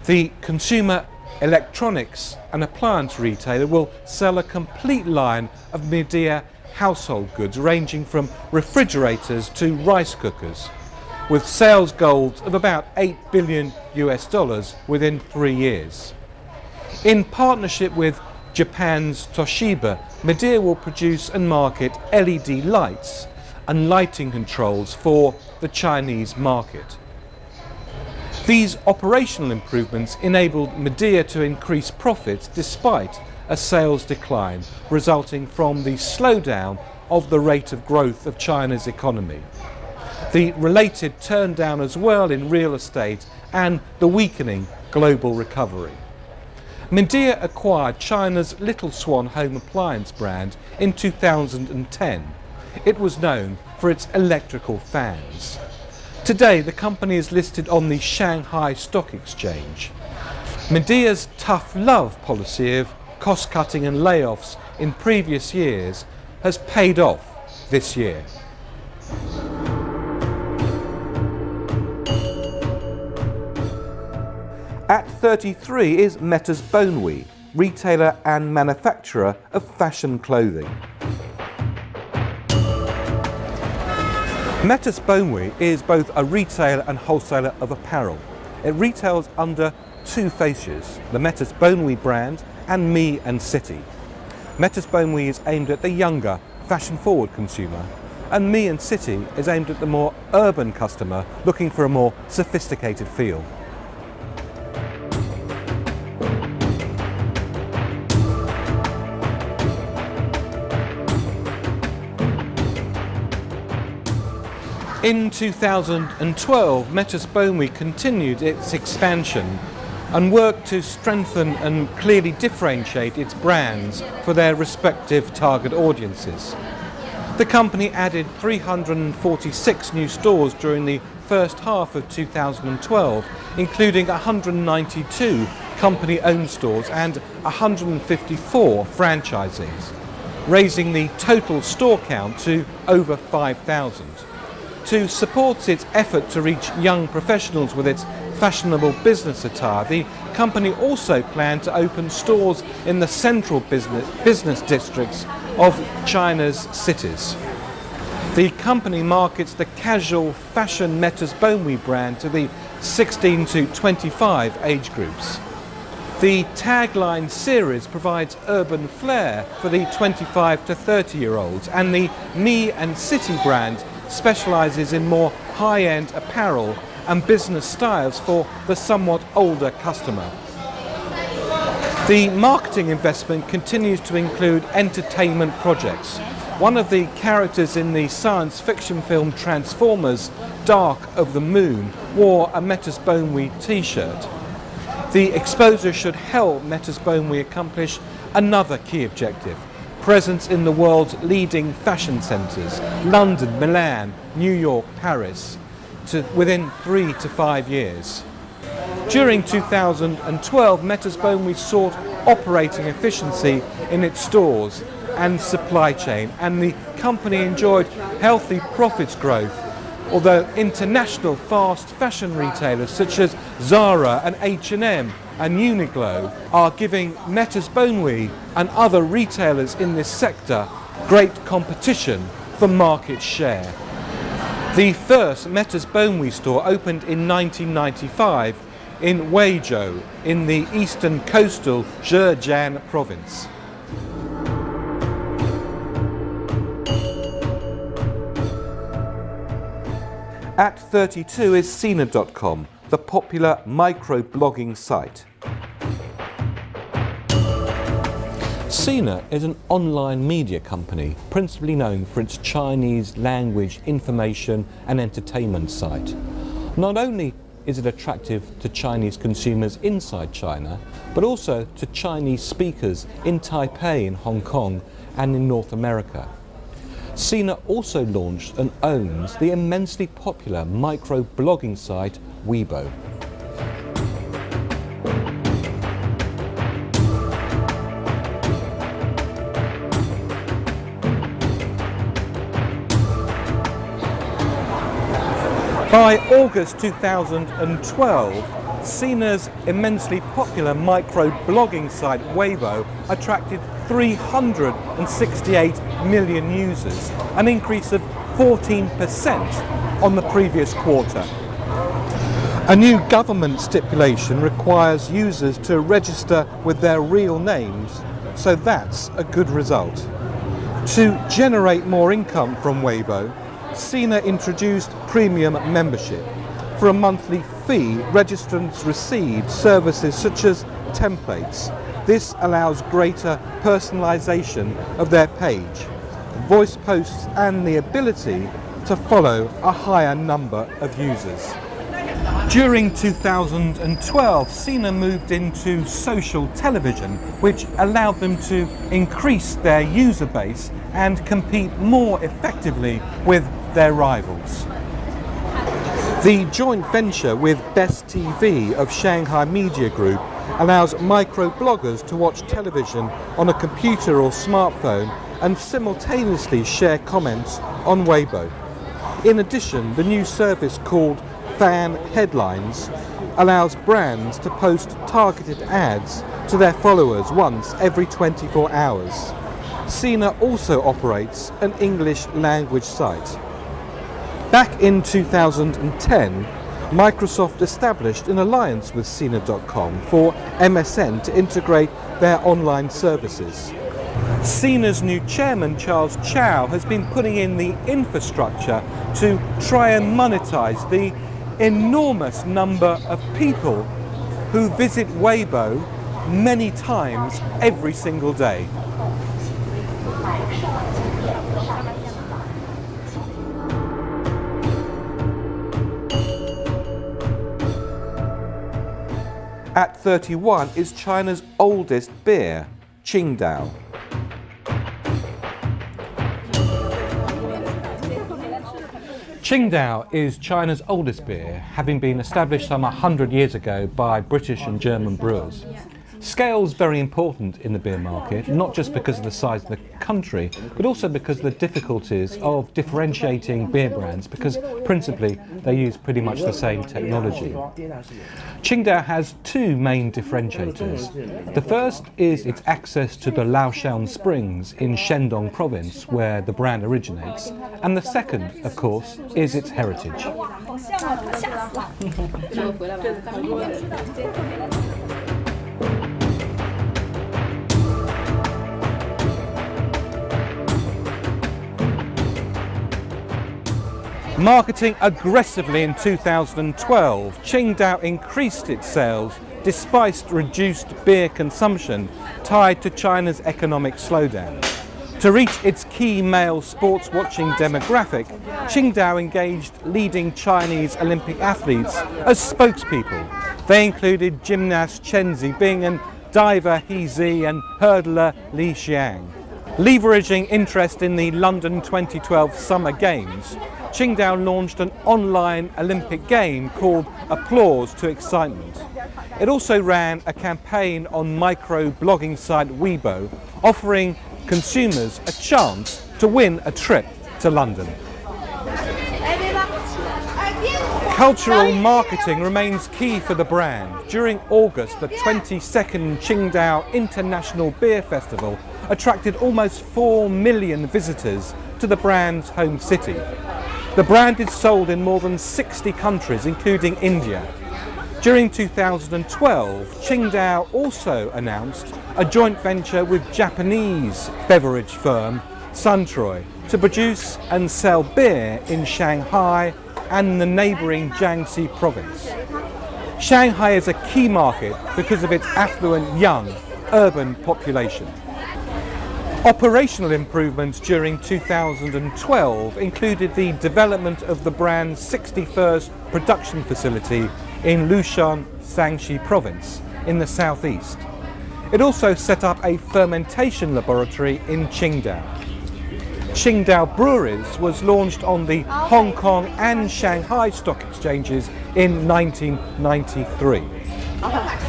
The consumer electronics and appliance retailer will sell a complete line of Midea household goods ranging from refrigerators to rice cookers, with sales goals of about $8 billion within 3 years. In partnership with Japan's Toshiba, Midea will produce and market LED lights and lighting controls for the Chinese market. These operational improvements enabled Midea to increase profits despite a sales decline resulting from the slowdown of the rate of growth of China's economy, the related turndown as well in real estate and the weakening global recovery. Midea acquired China's Little Swan home appliance brand in 2010. It was known for its electrical fans. Today, the company is listed on the Shanghai Stock Exchange. Midea's tough love policy of cost-cutting and layoffs in previous years has paid off this year. At 33 is Meta's BrandZ, retailer and manufacturer of fashion clothing. Meta's BrandZ is both a retailer and wholesaler of apparel. It retails under 2 fascias, the Meta's BrandZ brand and Me and City. Meta's BrandZ is aimed at the younger, fashion-forward consumer, and Me and City is aimed at the more urban customer looking for a more sophisticated feel. In 2012, Meta's BrandZ continued its expansion and worked to strengthen and clearly differentiate its brands for their respective target audiences. The company added 346 new stores during the first half of 2012, including 192 company-owned stores and 154 franchisees, raising the total store count to over 5,000. To support its effort to reach young professionals with its fashionable business attire, the company also planned to open stores in the central business districts of China's cities. The company markets the casual fashion Meta's BrandZ brand to the 16 to 25 age groups. The tagline series provides urban flair for the 25 to 30-year-olds, and the Me and City brand specialises in more high-end apparel and business styles for the somewhat older customer. The marketing investment continues to include entertainment projects. One of the characters in the science fiction film Transformers: Dark of the Moon wore a Metis Bonwe t-shirt. The exposure should help Metis Bonwe accomplish another key objective: presence in the world's leading fashion centres, London, Milan, New York, Paris, within 3 to 5 years. During 2012, Metis Bonwe sought operating efficiency in its stores and supply chain, and the company enjoyed healthy profits growth, although international fast fashion retailers such as Zara and H&M and Uniqlo are giving Metis Bonwe and other retailers in this sector great competition for market share. The first Metis Bonwe store opened in 1995 in Huizhou in the eastern coastal Zhejiang province. At 32 is Sina.com, the popular micro-blogging site. Sina is an online media company principally known for its Chinese language information and entertainment site. Not only is it attractive to Chinese consumers inside China, but also to Chinese speakers in Taipei, in Hong Kong, and in North America. Sina also launched and owns the immensely popular micro-blogging site Weibo. By August 2012, Sina's immensely popular micro-blogging site Weibo attracted 368 million users, an increase of 14% on the previous quarter. A new government stipulation requires users to register with their real names, so that's a good result. To generate more income from Weibo, Sina introduced premium membership. For a monthly fee, registrants receive services such as templates. This allows greater personalization of their page, voice posts, and the ability to follow a higher number of users. During 2012, Sina moved into social television, which allowed them to increase their user base and compete more effectively with their rivals. The joint venture with Best TV of Shanghai Media Group allows micro-bloggers to watch television on a computer or smartphone and simultaneously share comments on Weibo. In addition, the new service called Fan Headlines allows brands to post targeted ads to their followers once every 24 hours. Sina also operates an English language site. Back in 2010, Microsoft established an alliance with Sina.com for MSN to integrate their online services. Sina's new chairman, Charles Chow, has been putting in the infrastructure to try and monetize the enormous number of people who visit Weibo many times every single day. At 31 is China's oldest beer, Qingdao. Qingdao is China's oldest beer, having been established some 100 years ago by British and German brewers. Scale's very important in the beer market, not just because of the size of the country, but also because of the difficulties of differentiating beer brands, because principally they use pretty much the same technology. Qingdao has two main differentiators. The first is its access to the Laoshan Springs in Shandong province, where the brand originates, and the second, of course, is its heritage. Marketing aggressively in 2012, Qingdao increased its sales despite reduced beer consumption tied to China's economic slowdown. To reach its key male sports watching demographic, Qingdao engaged leading Chinese Olympic athletes as spokespeople. They included gymnast Chen Zibing, diver He Zi and hurdler Li Xiang. Leveraging interest in the London 2012 Summer Games, Qingdao launched an online Olympic game called Applause to Excitement. It also ran a campaign on micro-blogging site Weibo, offering consumers a chance to win a trip to London. Cultural marketing remains key for the brand. During August, the 22nd Qingdao International Beer Festival attracted almost 4 million visitors to the brand's home city. The brand is sold in more than 60 countries, including India. During 2012, Qingdao also announced a joint venture with Japanese beverage firm Suntory to produce and sell beer in Shanghai and the neighbouring Jiangxi province. Shanghai is a key market because of its affluent young urban population. Operational improvements during 2012 included the development of the brand's 61st production facility in Lushan, Shaanxi province in the southeast. It also set up a fermentation laboratory in Qingdao. Qingdao Breweries was launched on the Hong Kong and Shanghai stock exchanges in 1993.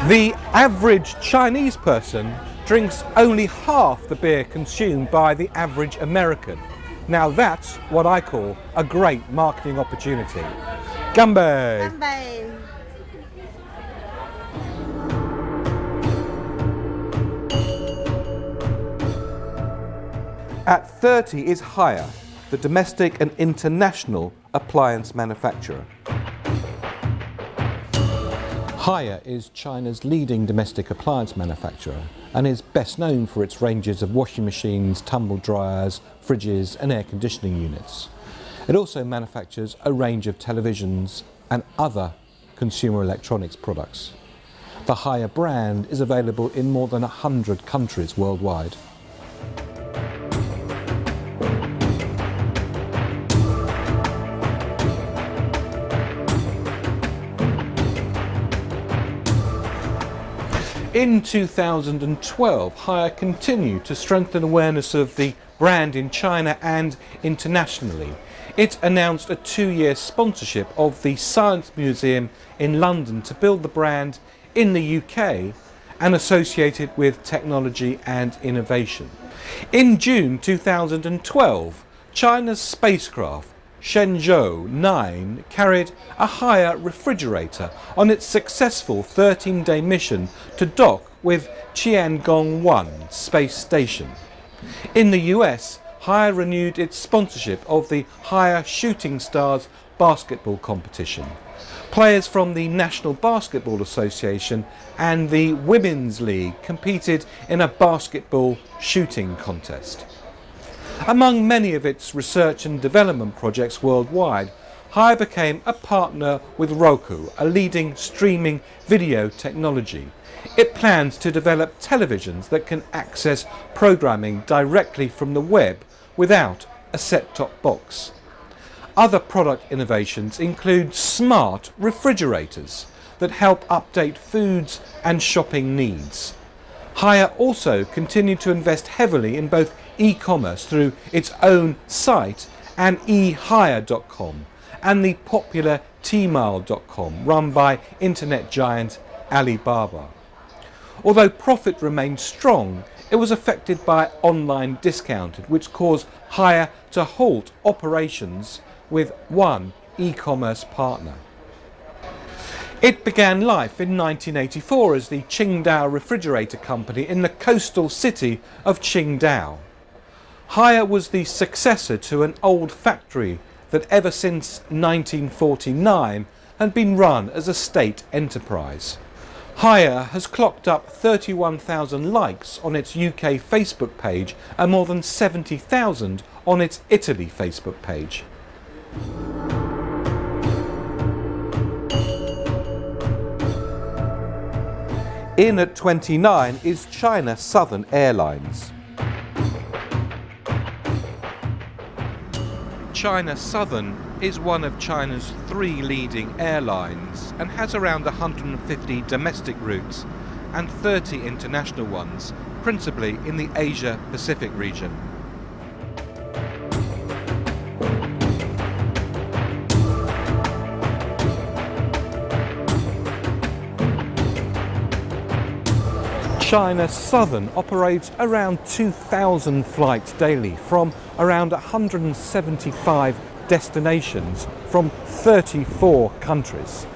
The average Chinese person drinks only half the beer consumed by the average American. Now that's what I call a great marketing opportunity. Ganbei! Ganbei! At 30 is Haier, the domestic and international appliance manufacturer. Haier is China's leading domestic appliance manufacturer and is best known for its ranges of washing machines, tumble dryers, fridges and air conditioning units. It also manufactures a range of televisions and other consumer electronics products. The Haier brand is available in more than 100 countries worldwide. In 2012, Haier continued to strengthen awareness of the brand in China and internationally. It announced a 2-year sponsorship of the Science Museum in London to build the brand in the UK and associate it with technology and innovation. In June 2012, China's spacecraft Shenzhou 9 carried a Haier refrigerator on its successful 13-day mission to dock with Tiangong-1 space station. In the US, Haier renewed its sponsorship of the Haier Shooting Stars basketball competition. Players from the National Basketball Association and the Women's League competed in a basketball shooting contest. Among many of its research and development projects worldwide, Haier became a partner with Roku, a leading streaming video technology. It plans to develop televisions that can access programming directly from the web without a set-top box. Other product innovations include smart refrigerators that help update foods and shopping needs. Haier also continued to invest heavily in both e-commerce through its own site and ehaier.com and the popular Tmall.com run by internet giant Alibaba. Although profit remained strong, it was affected by online discounting, which caused Haier to halt operations with one e-commerce partner. It began life in 1984 as the Qingdao Refrigerator Company in the coastal city of Qingdao. Haier was the successor to an old factory that ever since 1949 had been run as a state enterprise. Haier has clocked up 31,000 likes on its UK Facebook page and more than 70,000 on its Italy Facebook page. In at 29 is China Southern Airlines. China Southern is one of China's 3 leading airlines and has around 150 domestic routes and 30 international ones, principally in the Asia-Pacific region. China Southern operates around 2,000 flights daily from around 175 destinations from 34 countries.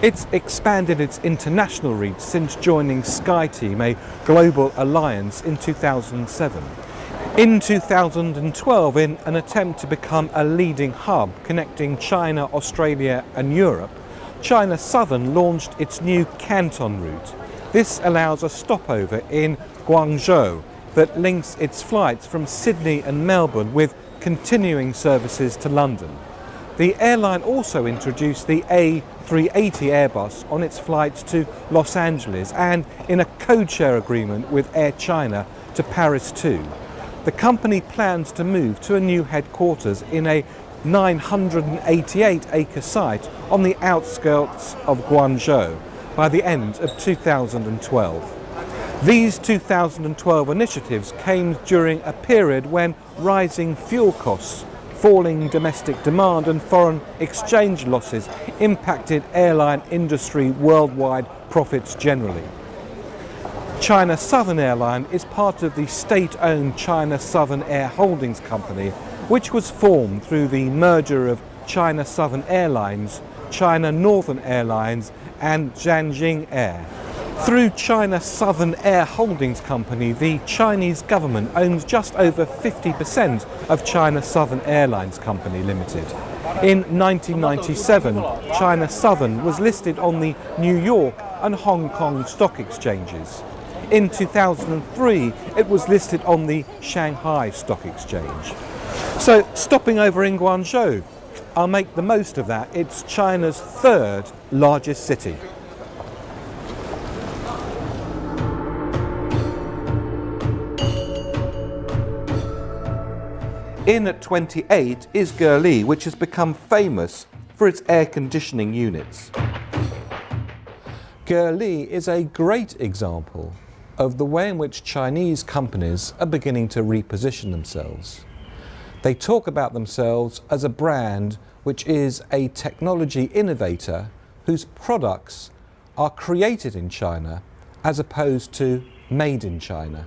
It's expanded its international reach since joining SkyTeam, a global alliance, in 2007. In 2012, in an attempt to become a leading hub connecting China, Australia and Europe, China Southern launched its new Canton route. This allows a stopover in Guangzhou that links its flights from Sydney and Melbourne with continuing services to London. The airline also introduced the A380 Airbus on its flights to Los Angeles and in a code-share agreement with Air China to Paris too. The company plans to move to a new headquarters in a 988-acre site on the outskirts of Guangzhou by the end of 2012. These 2012 initiatives came during a period when rising fuel costs, falling domestic demand and foreign exchange losses impacted airline industry worldwide profits generally. China Southern Airline is part of the state-owned China Southern Air Holdings Company, which was formed through the merger of China Southern Airlines, China Northern Airlines and Jianjing Air. Through China Southern Air Holdings Company, the Chinese government owns just over 50% of China Southern Airlines Company Limited. In 1997, China Southern was listed on the New York and Hong Kong stock exchanges. In 2003, it was listed on the Shanghai Stock Exchange. So, stopping over in Guangzhou, I'll make the most of that. It's China's 3rd largest city. In at 28 is Gerli, which has become famous for its air conditioning units. Gerli is a great example of the way in which Chinese companies are beginning to reposition themselves. They talk about themselves as a brand which is a technology innovator whose products are created in China as opposed to made in China.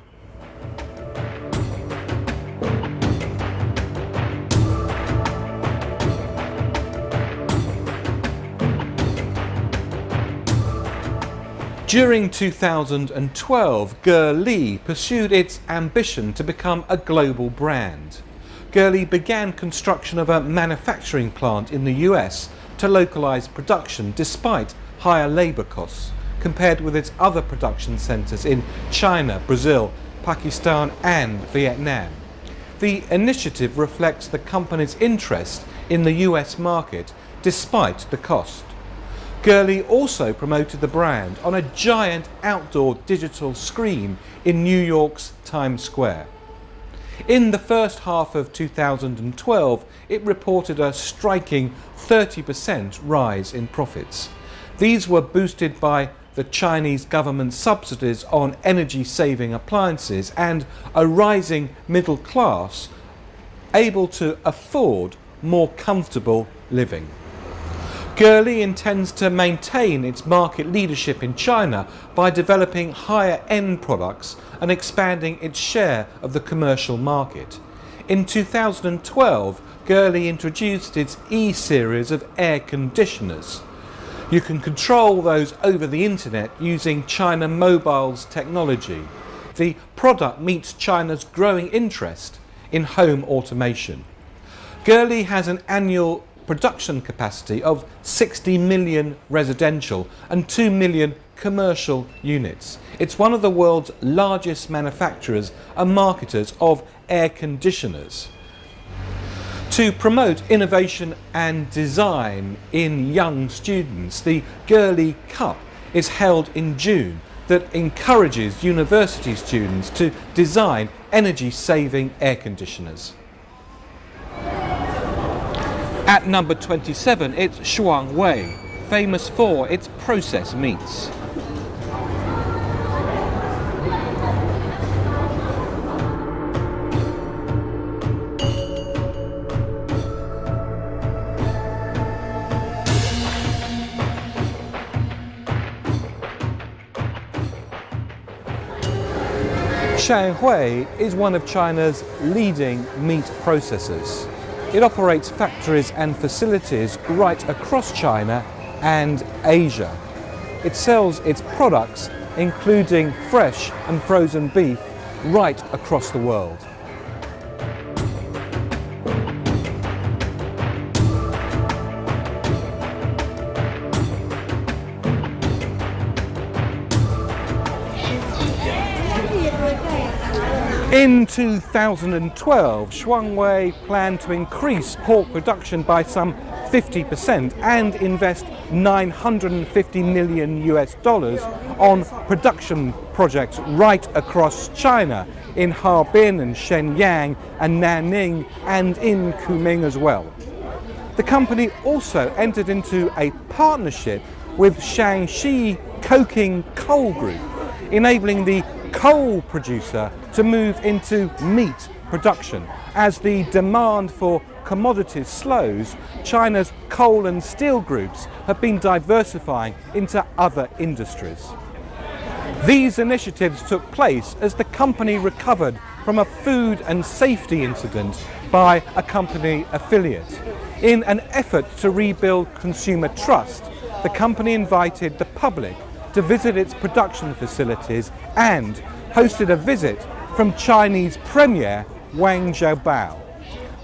During 2012, Gerli pursued its ambition to become a global brand. Gerli began construction of a manufacturing plant in the US to localize production despite higher labor costs compared with its other production centers in China, Brazil, Pakistan and Vietnam. The initiative reflects the company's interest in the US market despite the cost. Gerli also promoted the brand on a giant outdoor digital screen in New York's Times Square. In the first half of 2012, it reported a striking 30% rise in profits. These were boosted by the Chinese government's subsidies on energy-saving appliances and a rising middle class able to afford more comfortable living. Gerli intends to maintain its market leadership in China by developing higher-end products and expanding its share of the commercial market. In 2012, Gerli introduced its E-series of air conditioners. You can control those over the internet using China Mobile's technology. The product meets China's growing interest in home automation. Gerli has an annual production capacity of 60 million residential and 2 million commercial units. It's one of the world's largest manufacturers and marketers of air conditioners. To promote innovation and design in young students, the Gerli Cup is held in June. that encourages university students to design energy-saving air conditioners. At number 27, it's Shuangwei, famous for its processed meats. Shuangwei is one of China's leading meat processors. It operates factories and facilities right across China and Asia. It sells its products, including fresh and frozen beef, right across the world. In 2012, Shuangwei planned to increase pork production by some 50% and invest $950 million on production projects right across China, in Harbin and Shenyang and Nanning and in Kunming as well. The company also entered into a partnership with Shaanxi Coking Coal Group, enabling the coal producer to move into meat production. As the demand for commodities slows, China's coal and steel groups have been diversifying into other industries. These initiatives took place as the company recovered from a food and safety incident by a company affiliate. In an effort to rebuild consumer trust, the company invited the public to visit its production facilities and hosted a visit from Chinese Premier Wang Zhaobao.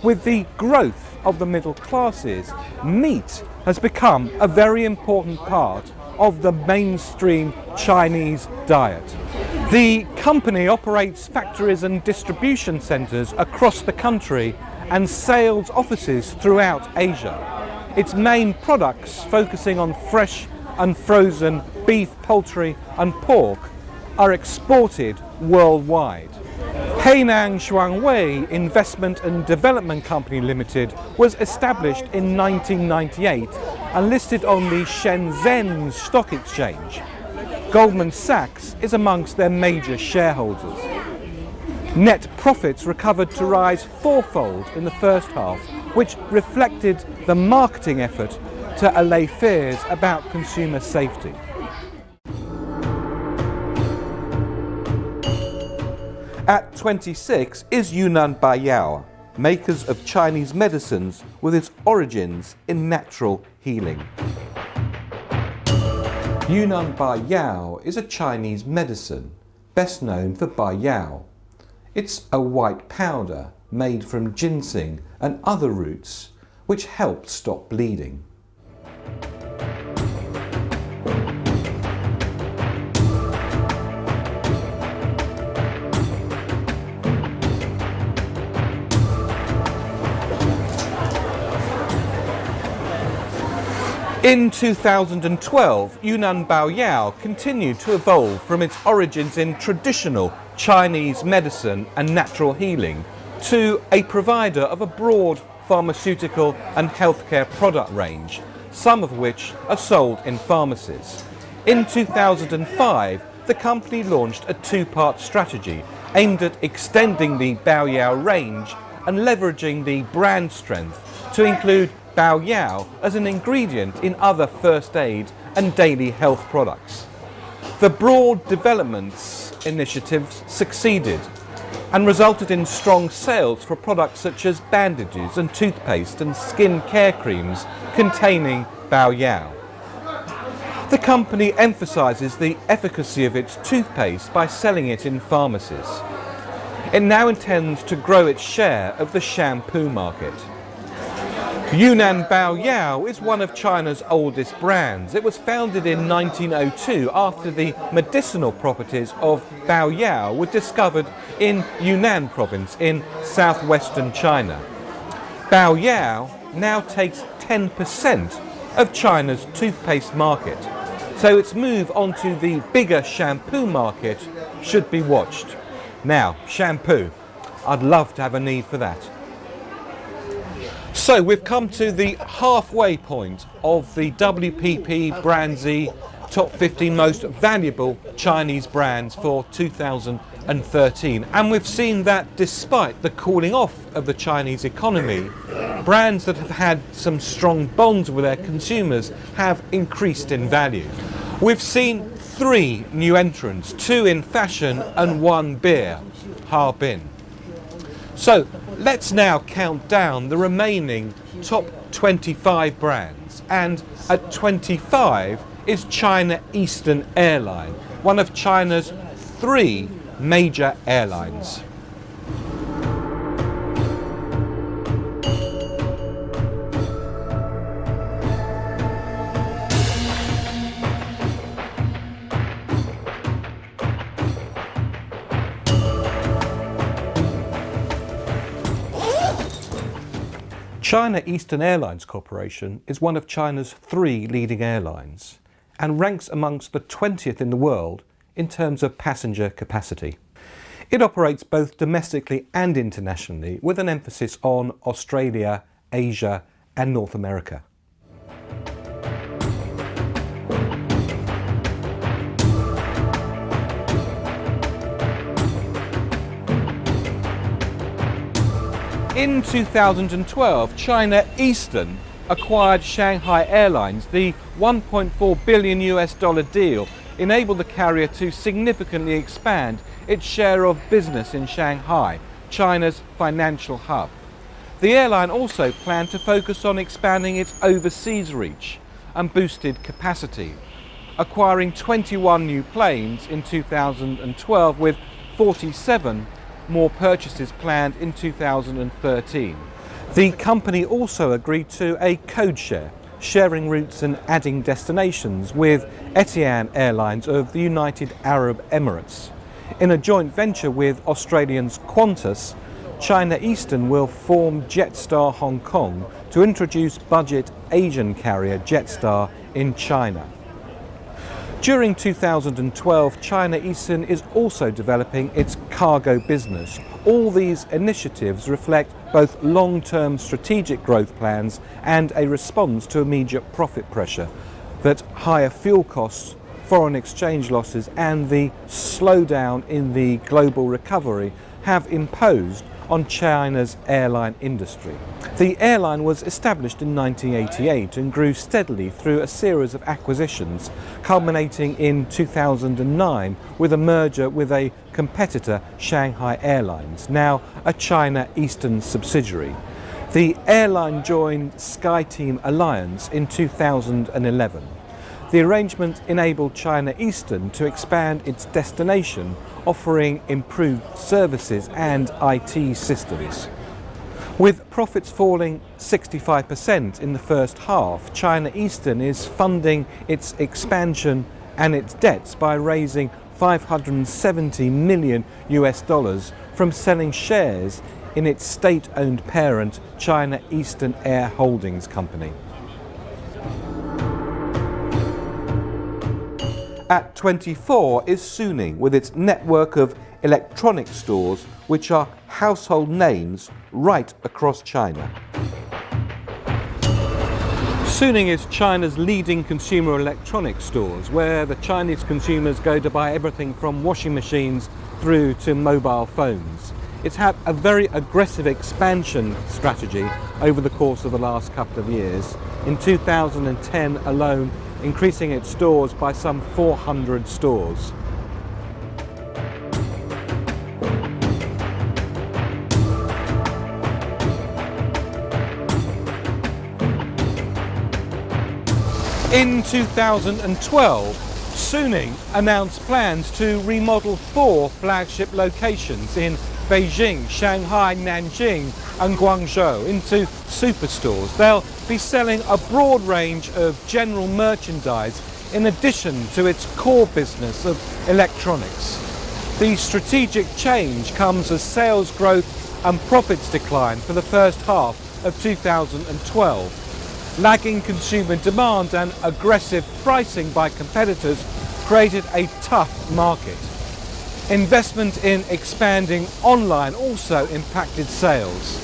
With the growth of the middle classes, meat has become a very important part of the mainstream Chinese diet. The company operates factories and distribution centres across the country and sales offices throughout Asia. Its main products, focusing on fresh and frozen beef, poultry and pork, are exported worldwide. Hainan Shuangwei Investment and Development Company Limited was established in 1998 and listed on the Shenzhen Stock Exchange. Goldman Sachs is amongst their major shareholders. Net profits recovered to rise fourfold in the first half, which reflected the marketing effort to allay fears about consumer safety. At 26 is Yunnan Baiyao, makers of Chinese medicines with its origins in natural healing. Yunnan Baiyao is a Chinese medicine, best known for Baiyao. It's a white powder made from ginseng and other roots, which help stop bleeding. In 2012, Yunnan Baiyao continued to evolve from its origins in traditional Chinese medicine and natural healing to a provider of a broad pharmaceutical and healthcare product range, some of which are sold in pharmacies. In 2005, the company launched a two-part strategy aimed at extending the Baiyao range and leveraging the brand strength to include Baiyao as an ingredient in other first aid and daily health products. The broad developments initiatives succeeded and resulted in strong sales for products such as bandages and toothpaste and skin care creams containing Baiyao. The company emphasises the efficacy of its toothpaste by selling it in pharmacies. It now intends to grow its share of the shampoo market. Yunnan Baiyao is one of China's oldest brands. It was founded in 1902 after the medicinal properties of Baiyao were discovered in Yunnan province in southwestern China. Baiyao now takes 10% of China's toothpaste market. So its move onto the bigger shampoo market should be watched. Now, shampoo. I'd love to have a need for that. So we've come to the halfway point of the WPP BrandZ Top 15 Most Valuable Chinese Brands for 2013. And we've seen that despite the cooling off of the Chinese economy, brands that have had some strong bonds with their consumers have increased in value. We've seen 3 new entrants, 2 in fashion and 1 beer, Harbin. So let's now count down the remaining top 25 brands, and at 25 is China Eastern Airline, one of China's 3 major airlines. China Eastern Airlines Corporation is one of China's 3 leading airlines and ranks amongst the 20th in the world in terms of passenger capacity. It operates both domestically and internationally, with an emphasis on Australia, Asia and North America. In 2012, China Eastern acquired Shanghai Airlines. The $1.4 billion deal enabled the carrier to significantly expand its share of business in Shanghai, China's financial hub. The airline also planned to focus on expanding its overseas reach and boosted capacity, acquiring 21 new planes in 2012 with 47 more purchases planned in 2013. The company also agreed to a code share, sharing routes and adding destinations with Etihad Airlines of the United Arab Emirates. In a joint venture with Australians Qantas, China Eastern will form Jetstar Hong Kong to introduce budget Asian carrier Jetstar in China. During 2012, China Eastern is also developing its cargo business. All these initiatives reflect both long-term strategic growth plans and a response to immediate profit pressure that higher fuel costs, foreign exchange losses and the slowdown in the global recovery have imposed on China's airline industry. The airline was established in 1988 and grew steadily through a series of acquisitions, culminating in 2009 with a merger with a competitor, Shanghai Airlines, now a China Eastern subsidiary. The airline joined SkyTeam Alliance in 2011. The arrangement enabled China Eastern to expand its destination, offering improved services and IT systems. With profits falling 65% in the first half, China Eastern is funding its expansion and its debts by raising $570 million from selling shares in its state-owned parent, China Eastern Air Holdings Company. At 24 is Suning, with its network of electronic stores which are household names right across China. Suning is China's leading consumer electronics stores, where the Chinese consumers go to buy everything from washing machines through to mobile phones. It's had a very aggressive expansion strategy over the course of the last couple of years. In 2010 alone, increasing its stores by some 400 stores. In 2012, Suning announced plans to remodel 4 flagship locations in Beijing, Shanghai, Nanjing and Guangzhou into superstores. They'll be selling a broad range of general merchandise in addition to its core business of electronics. The strategic change comes as sales growth and profits decline for the first half of 2012. Lagging consumer demand and aggressive pricing by competitors created a tough market. Investment in expanding online also impacted sales.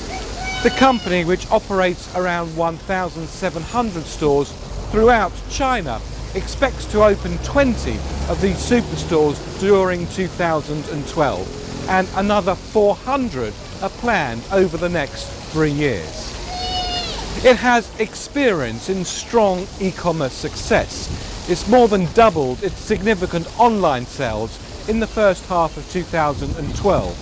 The company, which operates around 1,700 stores throughout China, expects to open 20 of these superstores during 2012, and another 400 are planned over the next 3 years. It has experience in strong e-commerce success. It's more than doubled its significant online sales in the first half of 2012.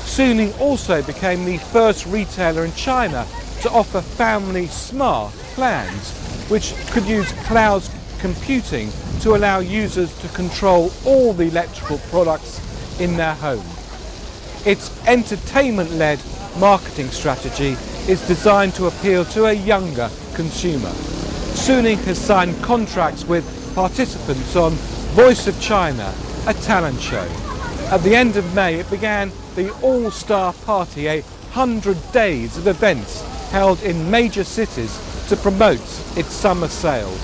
Suning also became the first retailer in China to offer family smart plans, which could use cloud computing to allow users to control all the electrical products in their home. Its entertainment-led marketing strategy is designed to appeal to a younger consumer. Suning has signed contracts with participants on Voice of China, a talent show. At the end of May, it began the All-Star Party, 100 days of events held in major cities to promote its summer sales.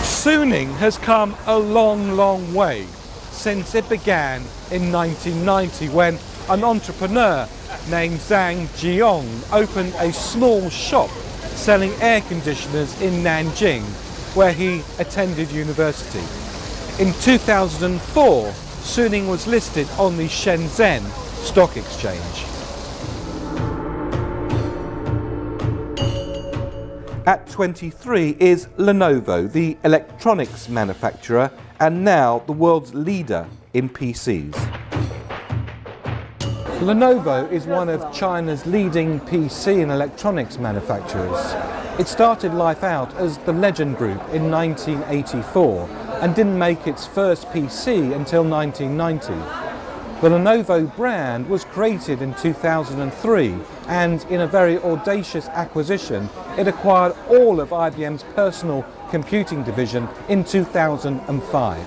Suning has come a long way since it began in 1990, when an entrepreneur named Zhang Jiong opened a small shop selling air conditioners in Nanjing, where he attended university. In 2004, Suning was listed on the Shenzhen Stock Exchange. At 23 is Lenovo, the electronics manufacturer and now the world's leader in PCs. Lenovo is one of China's leading PC and electronics manufacturers. It started life out as the Legend Group in 1984 and didn't make its first PC until 1990. The Lenovo brand was created in 2003, and in a very audacious acquisition, it acquired all of IBM's personal computing division in 2005.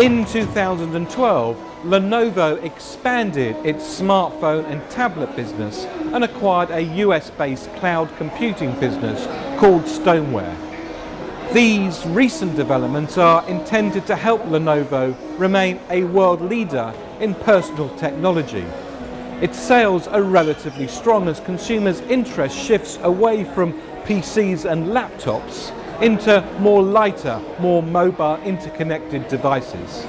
In 2012, Lenovo expanded its smartphone and tablet business and acquired a US-based cloud computing business called Stoneware. These recent developments are intended to help Lenovo remain a world leader in personal technology. Its sales are relatively strong as consumers' interest shifts away from PCs and laptops into more lighter, more mobile, interconnected devices.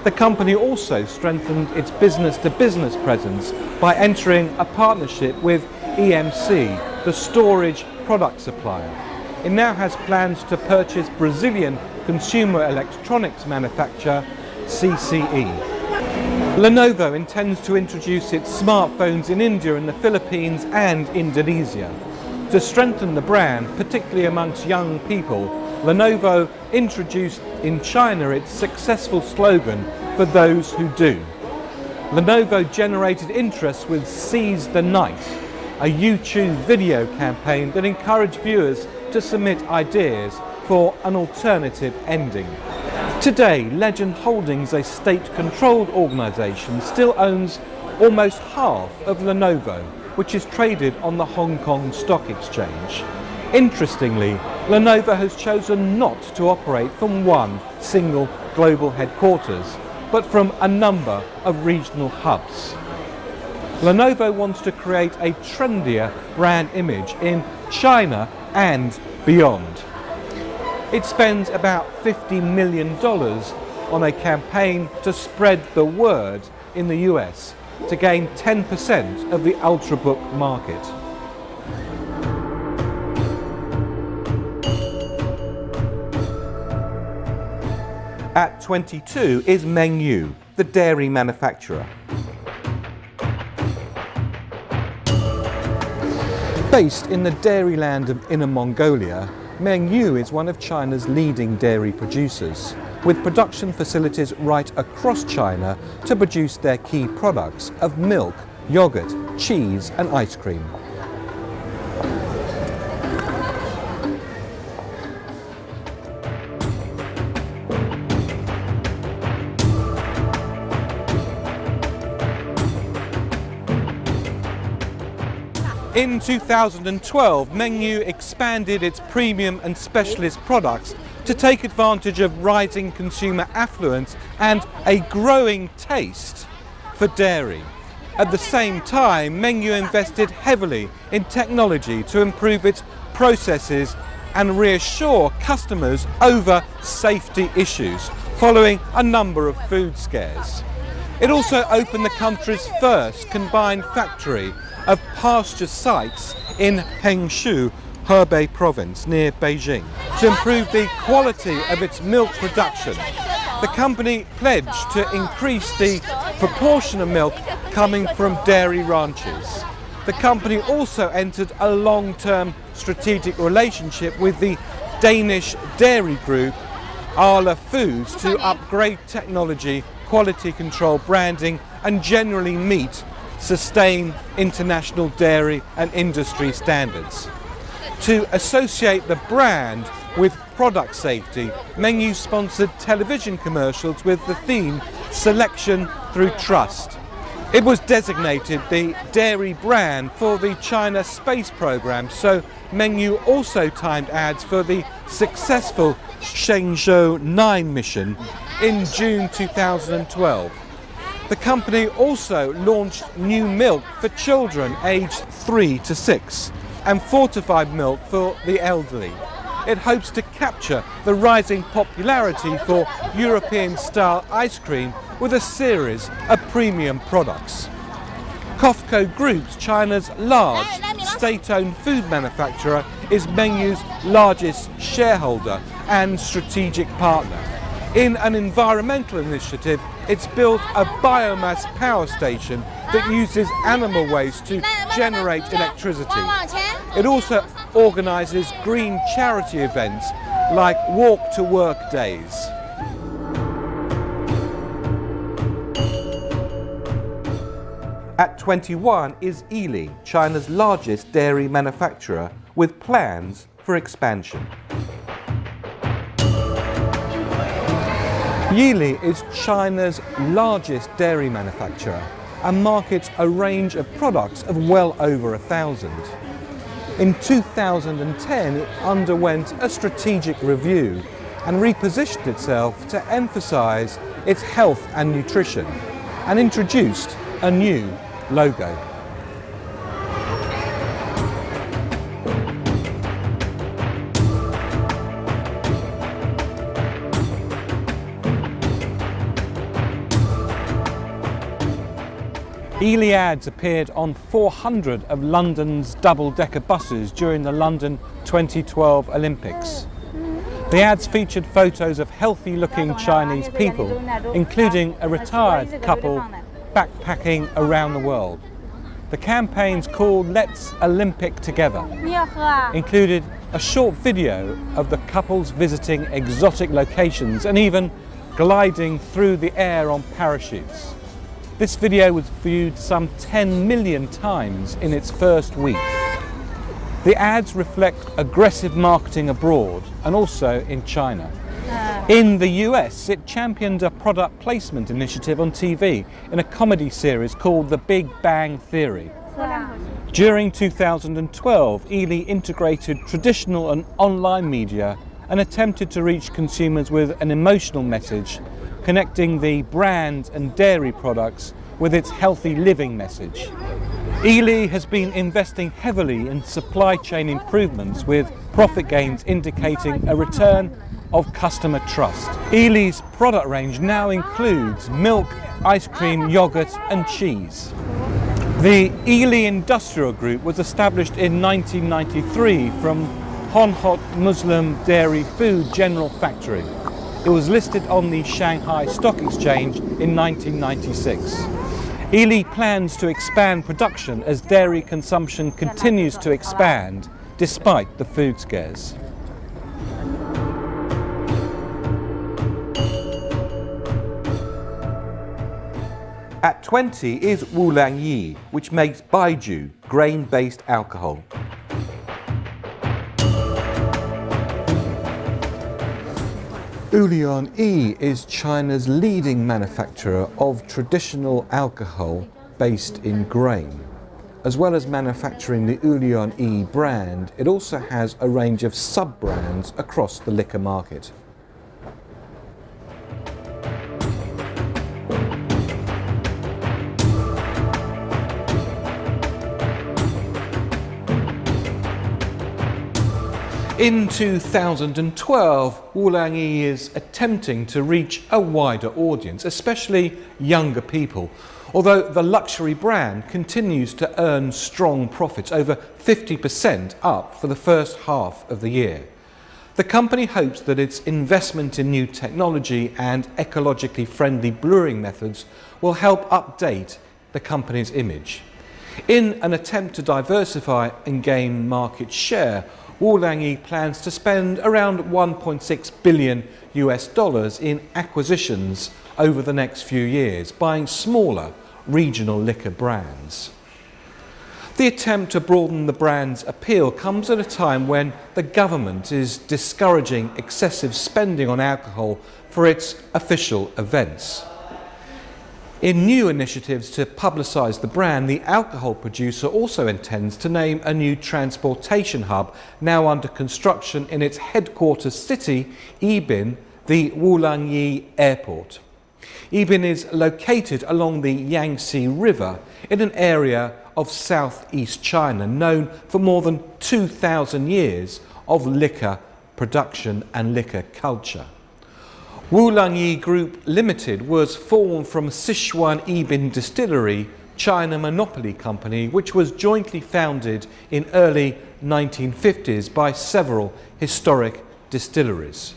The company also strengthened its business-to-business presence by entering a partnership with EMC, the storage product supplier. It now has plans to purchase Brazilian consumer electronics manufacturer CCE. Lenovo intends to introduce its smartphones in India and the Philippines and Indonesia. To strengthen the brand, particularly amongst young people, Lenovo introduced in China its successful slogan, "For those who do." Lenovo generated interest with Seize the Night, a YouTube video campaign that encouraged viewers to submit ideas for an alternative ending. Today, Legend Holdings, a state-controlled organisation, still owns almost half of Lenovo, which is traded on the Hong Kong Stock Exchange. Interestingly, Lenovo has chosen not to operate from one single global headquarters, but from a number of regional hubs. Lenovo wants to create a trendier brand image in China and beyond. It spends about $50 million on a campaign to spread the word in the US to gain 10% of the Ultrabook market. At 22 is Mengyu, the dairy manufacturer. Based in the dairy land of Inner Mongolia, Mengyu is one of China's leading dairy producers, with production facilities right across China to produce their key products of milk, yogurt, cheese and ice cream. In 2012, Mengyu expanded its premium and specialist products to take advantage of rising consumer affluence and a growing taste for dairy. At the same time, Mengyu invested heavily in technology to improve its processes and reassure customers over safety issues following a number of food scares. It also opened the country's first combined factory of pasture sites in Hengshu, Hebei province near Beijing, to improve the quality of its milk production. The company pledged to increase the proportion of milk coming from dairy ranches. The company also entered a long-term strategic relationship with the Danish dairy group Arla Foods to upgrade technology, quality control, branding and generally meet sustain international dairy and industry standards. To associate the brand with product safety, Mengyu sponsored television commercials with the theme Selection Through Trust. It was designated the dairy brand for the China space program, so Mengyu also timed ads for the successful Shenzhou 9 mission in June 2012. The company also launched new milk for children aged 3 to 6 and fortified milk for the elderly. It hopes to capture the rising popularity for European-style ice cream with a series of premium products. COFCO Group, China's large state-owned food manufacturer, is Mengyu's largest shareholder and strategic partner. In an environmental initiative, it's built a biomass power station that uses animal waste to generate electricity. It also organises green charity events like Walk to Work days. At 21 is Yili, China's largest dairy manufacturer, with plans for expansion. Yili is China's largest dairy manufacturer and markets a range of products of well over 1,000. In 2010, it underwent a strategic review and repositioned itself to emphasize its health and nutrition and introduced a new logo. Yili ads appeared on 400 of London's double-decker buses during the London 2012 Olympics. The ads featured photos of healthy-looking Chinese people, including a retired couple backpacking around the world. The campaigns called Let's Olympic Together included a short video of the couples visiting exotic locations and even gliding through the air on parachutes. This video was viewed some 10 million times in its first week. The ads reflect aggressive marketing abroad and also in China. In the US, it championed a product placement initiative on TV in a comedy series called The Big Bang Theory. During 2012, Yili integrated traditional and online media and attempted to reach consumers with an emotional message, connecting the brand and dairy products with its healthy living message. Yili has been investing heavily in supply chain improvements, with profit gains indicating a return of customer trust. Yili's product range now includes milk, ice cream, yogurt and cheese. The Yili Industrial Group was established in 1993 from Honhot Muslim Dairy Food General Factory. It was listed on the Shanghai Stock Exchange in 1996. Yili plans to expand production as dairy consumption continues to expand despite the food scares. At 20 is Wulang which makes baijiu, grain-based alcohol. Wulang is China's leading manufacturer of traditional alcohol based in grain. As well as manufacturing the Wuliangye brand, it also has a range of sub-brands across the liquor market. In 2012, Wuliangye is attempting to reach a wider audience, especially younger people, although the luxury brand continues to earn strong profits, over 50% up for the first half of the year. The company hopes that its investment in new technology and ecologically friendly brewing methods will help update the company's image. In an attempt to diversify and gain market share, Wuliangye plans to spend around $1.6 billion in acquisitions over the next few years, buying smaller regional liquor brands. The attempt to broaden the brand's appeal comes at a time when the government is discouraging excessive spending on alcohol for its official events. In new initiatives to publicise the brand, the alcohol producer also intends to name a new transportation hub now under construction in its headquarters city, Yibin, the Wuliangye Airport. Yibin is located along the Yangtze River in an area of southeast China known for more than 2,000 years of liquor production and liquor culture. Wuliangye Group Limited was formed from Sichuan Yibin Distillery, China monopoly company, which was jointly founded in early 1950s by several historic distilleries.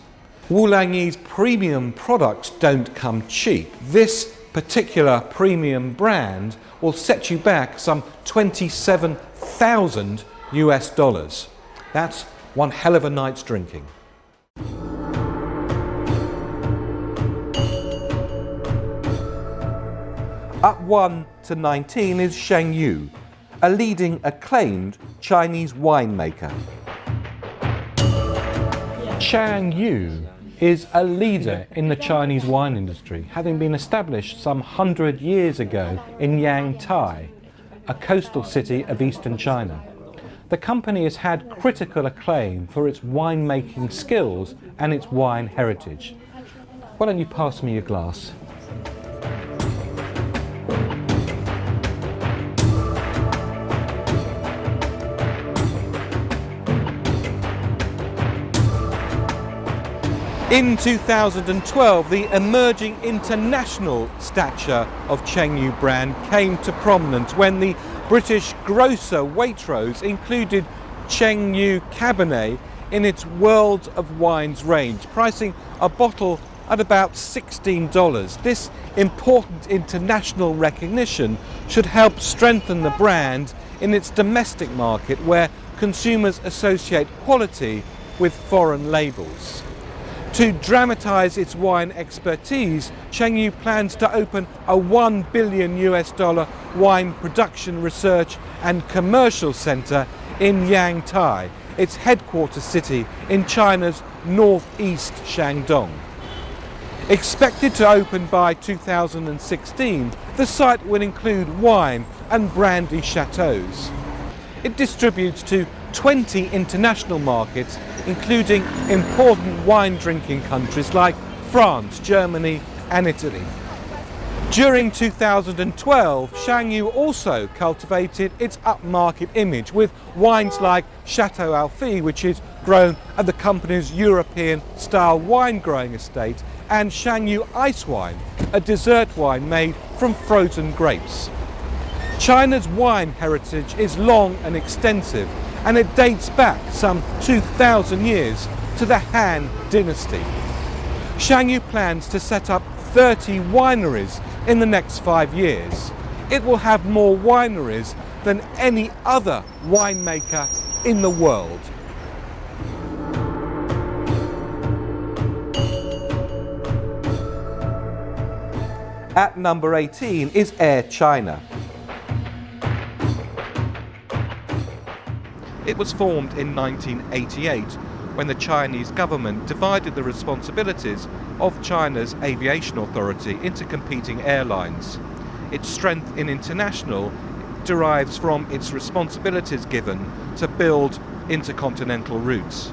Wuliangye's premium products don't come cheap. This particular premium brand will set you back some $27,000. That's one hell of a night's drinking. Up 1 to 19 is Shangyu, a leading acclaimed Chinese winemaker. Shangyu is a leader in the Chinese wine industry, having been established some 100 years ago in Yantai, a coastal city of eastern China. The company has had critical acclaim for its winemaking skills and its wine heritage. Why don't you pass me your glass? In 2012, the emerging international stature of Shangyu brand came to prominence when the British grocer Waitrose included Shangyu Cabernet in its World of Wines range, pricing a bottle at about $16. This important international recognition should help strengthen the brand in its domestic market, where consumers associate quality with foreign labels. To dramatise its wine expertise, Shangyu plans to open a $1 billion wine production, research and commercial centre in Yantai, its headquarters city in China's northeast Shandong. Expected to open by 2016, the site will include wine and brandy chateaus. It distributes to 20 international markets, including important wine-drinking countries like France, Germany and Italy. During 2012, Shangyu also cultivated its upmarket image with wines like Chateau Alfie, which is grown at the company's European-style wine-growing estate, and Shangyu Ice Wine, a dessert wine made from frozen grapes. China's wine heritage is long and extensive, and it dates back some 2,000 years to the Han Dynasty. Shangyu plans to set up 30 wineries in the next 5 years. It will have more wineries than any other winemaker in the world. At number 18 is Air China. It was formed in 1988 when the Chinese government divided the responsibilities of China's aviation authority into competing airlines. Its strength in international derives from its responsibilities given to build intercontinental routes.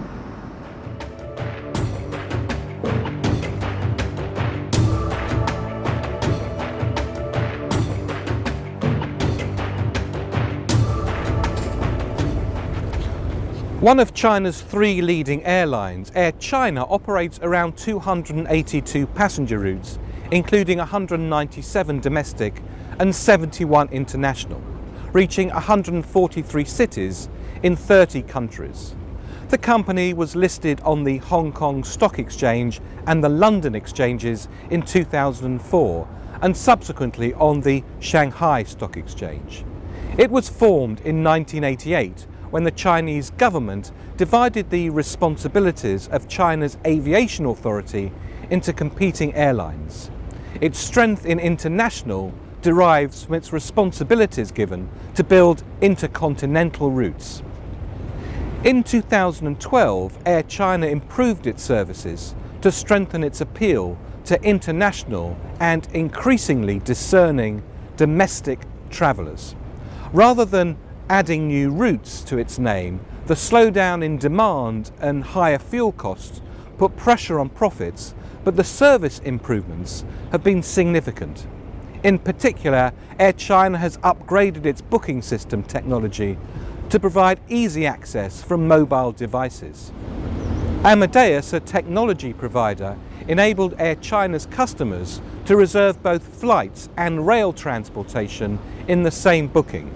One of China's three leading airlines, Air China, operates around 282 passenger routes, including 197 domestic and 71 international, reaching 143 cities in 30 countries. The company was listed on the Hong Kong Stock Exchange and the London exchanges in 2004 and subsequently on the Shanghai Stock Exchange. It was formed in 1988 when the Chinese government divided the responsibilities of China's aviation authority into competing airlines. Its strength in international derives from its responsibilities given to build intercontinental routes. In 2012, Air China improved its services to strengthen its appeal to international and increasingly discerning domestic travellers. Rather than adding new routes to its name, the slowdown in demand and higher fuel costs put pressure on profits, but the service improvements have been significant. In particular, Air China has upgraded its booking system technology to provide easy access from mobile devices. Amadeus, a technology provider, enabled Air China's customers to reserve both flights and rail transportation in the same booking.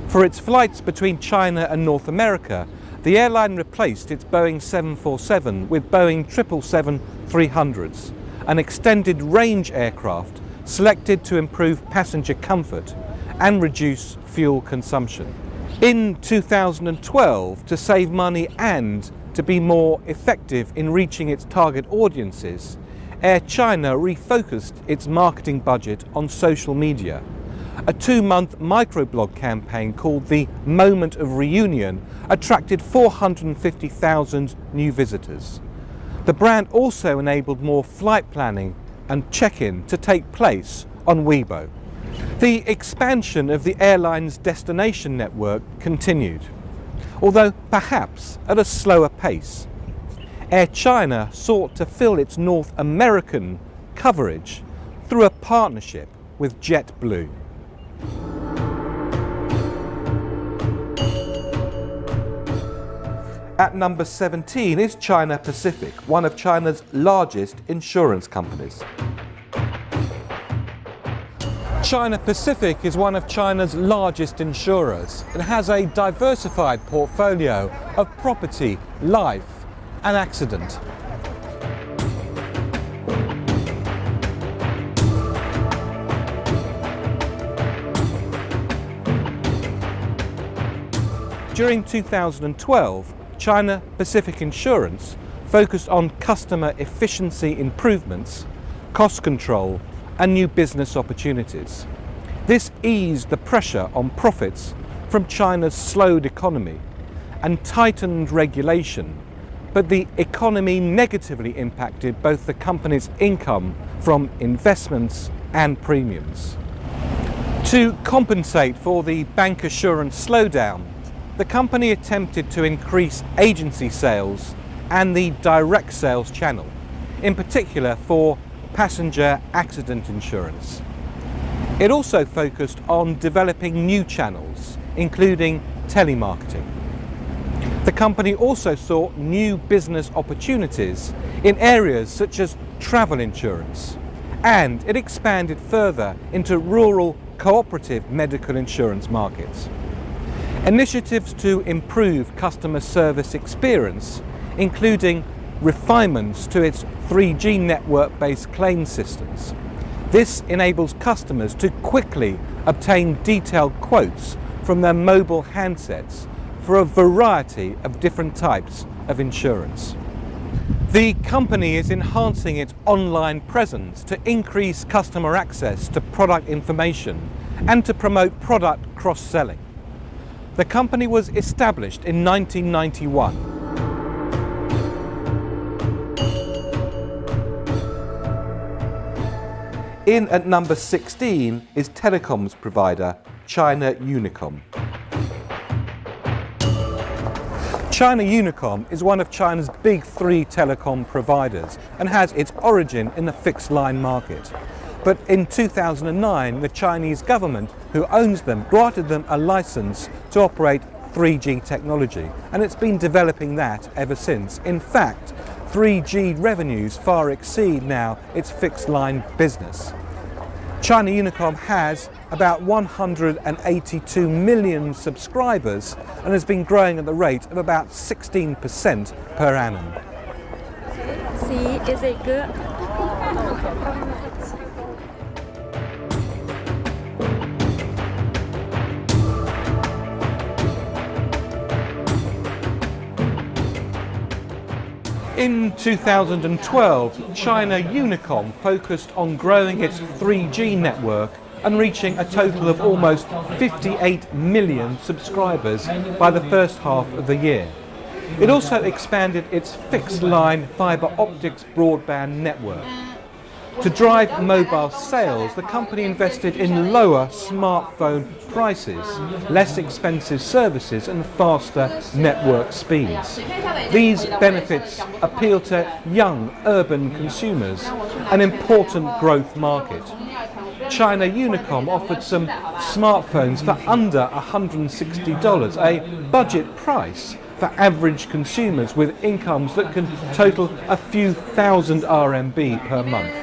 For its flights between China and North America, the airline replaced its Boeing 747 with Boeing 777-300s, an extended range aircraft selected to improve passenger comfort and reduce fuel consumption. In 2012, to save money and to be more effective in reaching its target audiences, Air China refocused its marketing budget on social media. A 2-month microblog campaign called The Moment of Reunion attracted 450,000 new visitors. The brand also enabled more flight planning and check-in to take place on Weibo. The expansion of the airline's destination network continued, although perhaps at a slower pace. Air China sought to fill its North American coverage through a partnership with JetBlue. At number 17 is China Pacific, one of China's largest insurance companies. China Pacific is one of China's largest insurers. It has a diversified portfolio of property, life, and accident. During 2012, China Pacific Insurance focused on customer efficiency improvements, cost control, and new business opportunities. This eased the pressure on profits from China's slowed economy and tightened regulation, but the economy negatively impacted both the company's income from investments and premiums. To compensate for the bancassurance slowdown, the company attempted to increase agency sales and the direct sales channel, in particular for passenger accident insurance. It also focused on developing new channels, including telemarketing. The company also sought new business opportunities in areas such as travel insurance, and it expanded further into rural cooperative medical insurance markets. Initiatives to improve customer service experience, including refinements to its 3G network-based claim systems. This enables customers to quickly obtain detailed quotes from their mobile handsets for a variety of different types of insurance. The company is enhancing its online presence to increase customer access to product information and to promote product cross-selling. The company was established in 1991. In at number 16 is telecoms provider China Unicom. China Unicom is one of China's big three telecom providers and has its origin in the fixed line market. But in 2009, the Chinese government, who owns them, granted them a license to operate 3G technology, and it's been developing that ever since. In fact, 3G revenues far exceed now its fixed line business. China Unicom has about 182 million subscribers and has been growing at the rate of about 16% per annum. See, is it good? In 2012, China Unicom focused on growing its 3G network and reaching a total of almost 58 million subscribers by the first half of the year. It also expanded its fixed-line fibre optics broadband network. To drive mobile sales, the company invested in lower smartphone prices, less expensive services and faster network speeds. These benefits appeal to young urban consumers, an important growth market. China Unicom offered some smartphones for under $160, a budget price for average consumers with incomes that can total a few thousand RMB per month.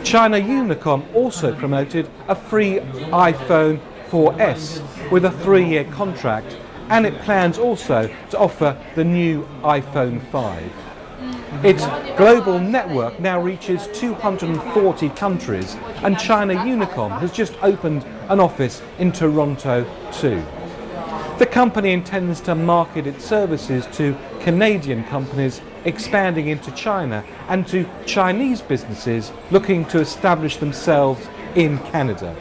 China Unicom also promoted a free iPhone 4S with a 3-year contract, and it plans also to offer the new iPhone 5. Its global network now reaches 240 countries, and China Unicom has just opened an office in Toronto too. The company intends to market its services to Canadian companies expanding into China and to Chinese businesses looking to establish themselves in Canada.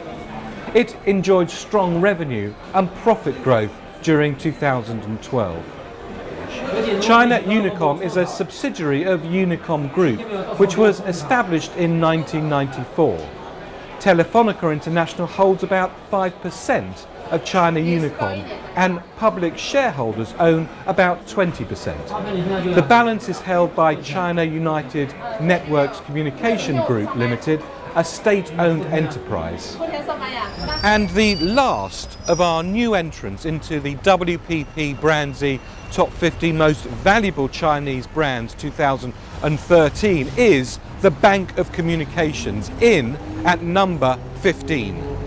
It enjoyed strong revenue and profit growth during 2012. China Unicom is a subsidiary of Unicom Group, which was established in 1994. Telefonica International holds about 5% of China Unicom, and public shareholders own about 20%. The balance is held by China United Networks Communication Group Limited, a state-owned enterprise. And the last of our new entrants into the WPP BrandZ Top 50 Most Valuable Chinese Brands 2013 is the Bank of Communications, in at number 15.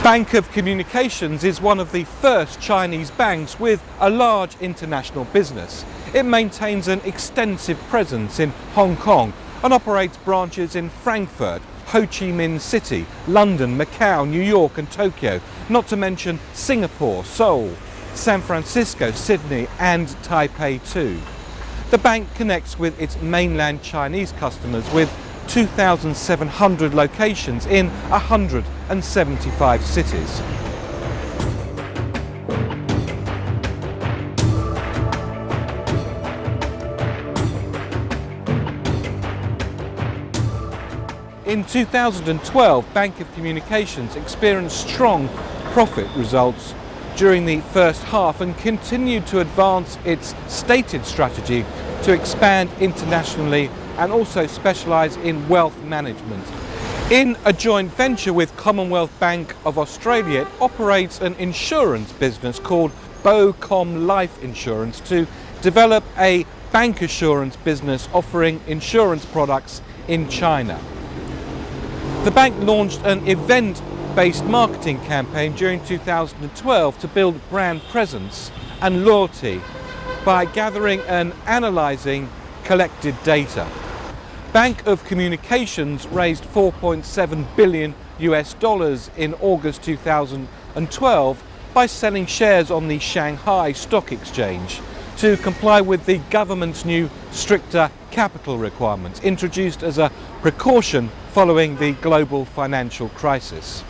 Bank of Communications is one of the first Chinese banks with a large international business. It maintains an extensive presence in Hong Kong and operates branches in Frankfurt, Ho Chi Minh City, London, Macau, New York and Tokyo, not to mention Singapore, Seoul, San Francisco, Sydney and Taipei too. The bank connects with its mainland Chinese customers with 2,700 locations in 175 cities. In 2012, Bank of Communications experienced strong profit results during the first half and continued to advance its stated strategy to expand internationally and also specialise in wealth management. In a joint venture with Commonwealth Bank of Australia, it operates an insurance business called BoCom Life Insurance to develop a bank assurance business offering insurance products in China. The bank launched an event-based marketing campaign during 2012 to build brand presence and loyalty by gathering and analysing collected data. Bank of Communications raised $4.7 billion in August 2012 by selling shares on the Shanghai Stock Exchange to comply with the government's new stricter capital requirements introduced as a precaution following the global financial crisis.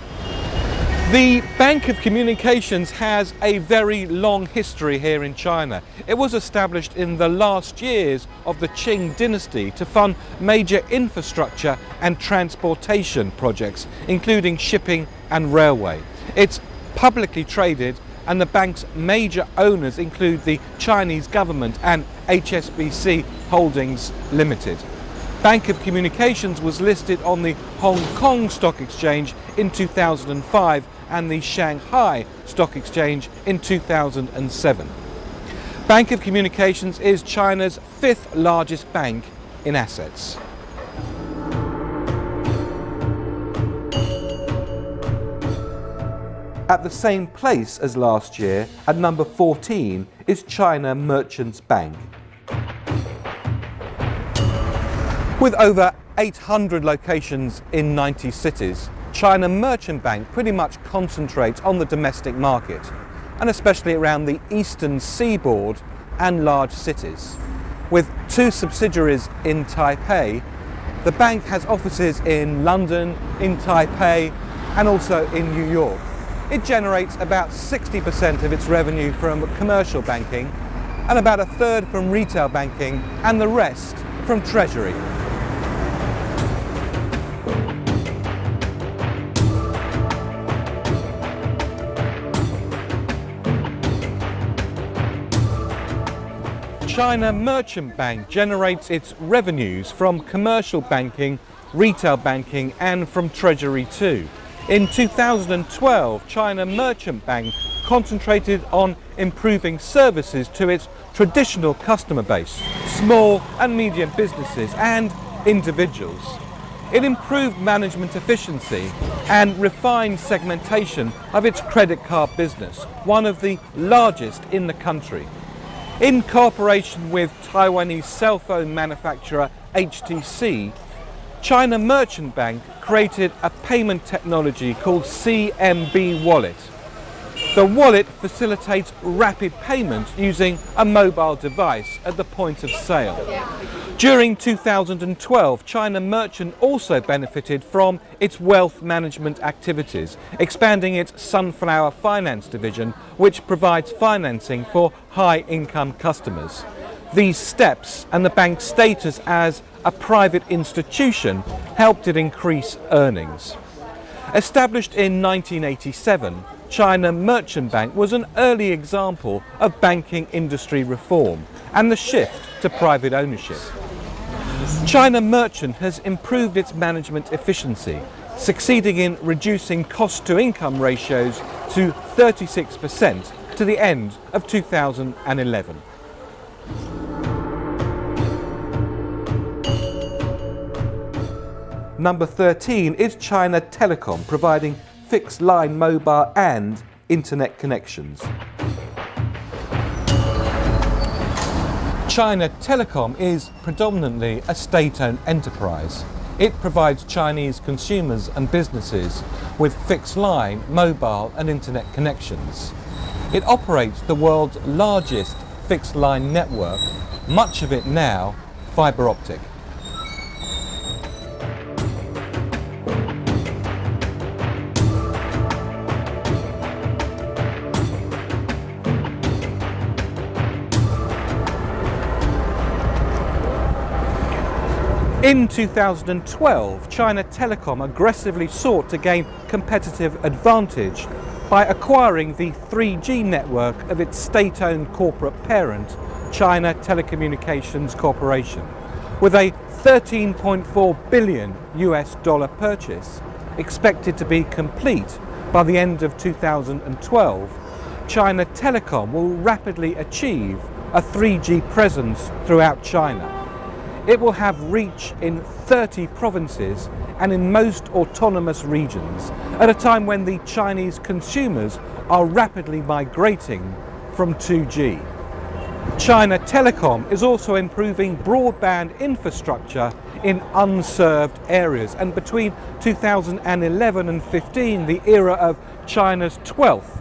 The Bank of Communications has a very long history here in China. It was established in the last years of the Qing dynasty to fund major infrastructure and transportation projects, including shipping and railway. It's publicly traded, and the bank's major owners include the Chinese government and HSBC Holdings Limited. Bank of Communications was listed on the Hong Kong Stock Exchange in 2005 and the Shanghai Stock Exchange in 2007. Bank of Communications is China's fifth largest bank in assets. At the same place as last year, at number 14, is China Merchants Bank. With over 800 locations in 90 cities, China Merchant Bank pretty much concentrates on the domestic market, and especially around the eastern seaboard and large cities. With 2 subsidiaries in Taipei, the bank has offices in London, in Taipei, and also in New York. It generates about 60% of its revenue from commercial banking, and about a third from retail banking, and the rest from treasury. China Merchant Bank generates its revenues from commercial banking, retail banking, and from treasury too. In 2012, China Merchant Bank concentrated on improving services to its traditional customer base, small and medium businesses and individuals. It improved management efficiency and refined segmentation of its credit card business, one of the largest in the country. In cooperation with Taiwanese cell phone manufacturer HTC, China Merchant Bank created a payment technology called CMB Wallet. The wallet facilitates rapid payment using a mobile device at the point of sale. During 2012, China Merchant also benefited from its wealth management activities, expanding its Sunflower Finance division, which provides financing for high-income customers. These steps and the bank's status as a private institution helped it increase earnings. Established in 1987, China Merchant Bank was an early example of banking industry reform and the shift to private ownership. China Merchant has improved its management efficiency, succeeding in reducing cost-to-income ratios to 36% to the end of 2011. Number 13 is China Telecom, providing fixed-line mobile and internet connections. China Telecom is predominantly a state-owned enterprise. It provides Chinese consumers and businesses with fixed-line, mobile and internet connections. It operates the world's largest fixed-line network, much of it now fibre optic. In 2012, China Telecom aggressively sought to gain competitive advantage by acquiring the 3G network of its state-owned corporate parent, China Telecommunications Corporation. With a $13.4 billion purchase expected to be complete by the end of 2012, China Telecom will rapidly achieve a 3G presence throughout China. It will have reach in 30 provinces and in most autonomous regions at a time when the Chinese consumers are rapidly migrating from 2G. China Telecom is also improving broadband infrastructure in unserved areas, and between 2011 and 15, the era of China's 12th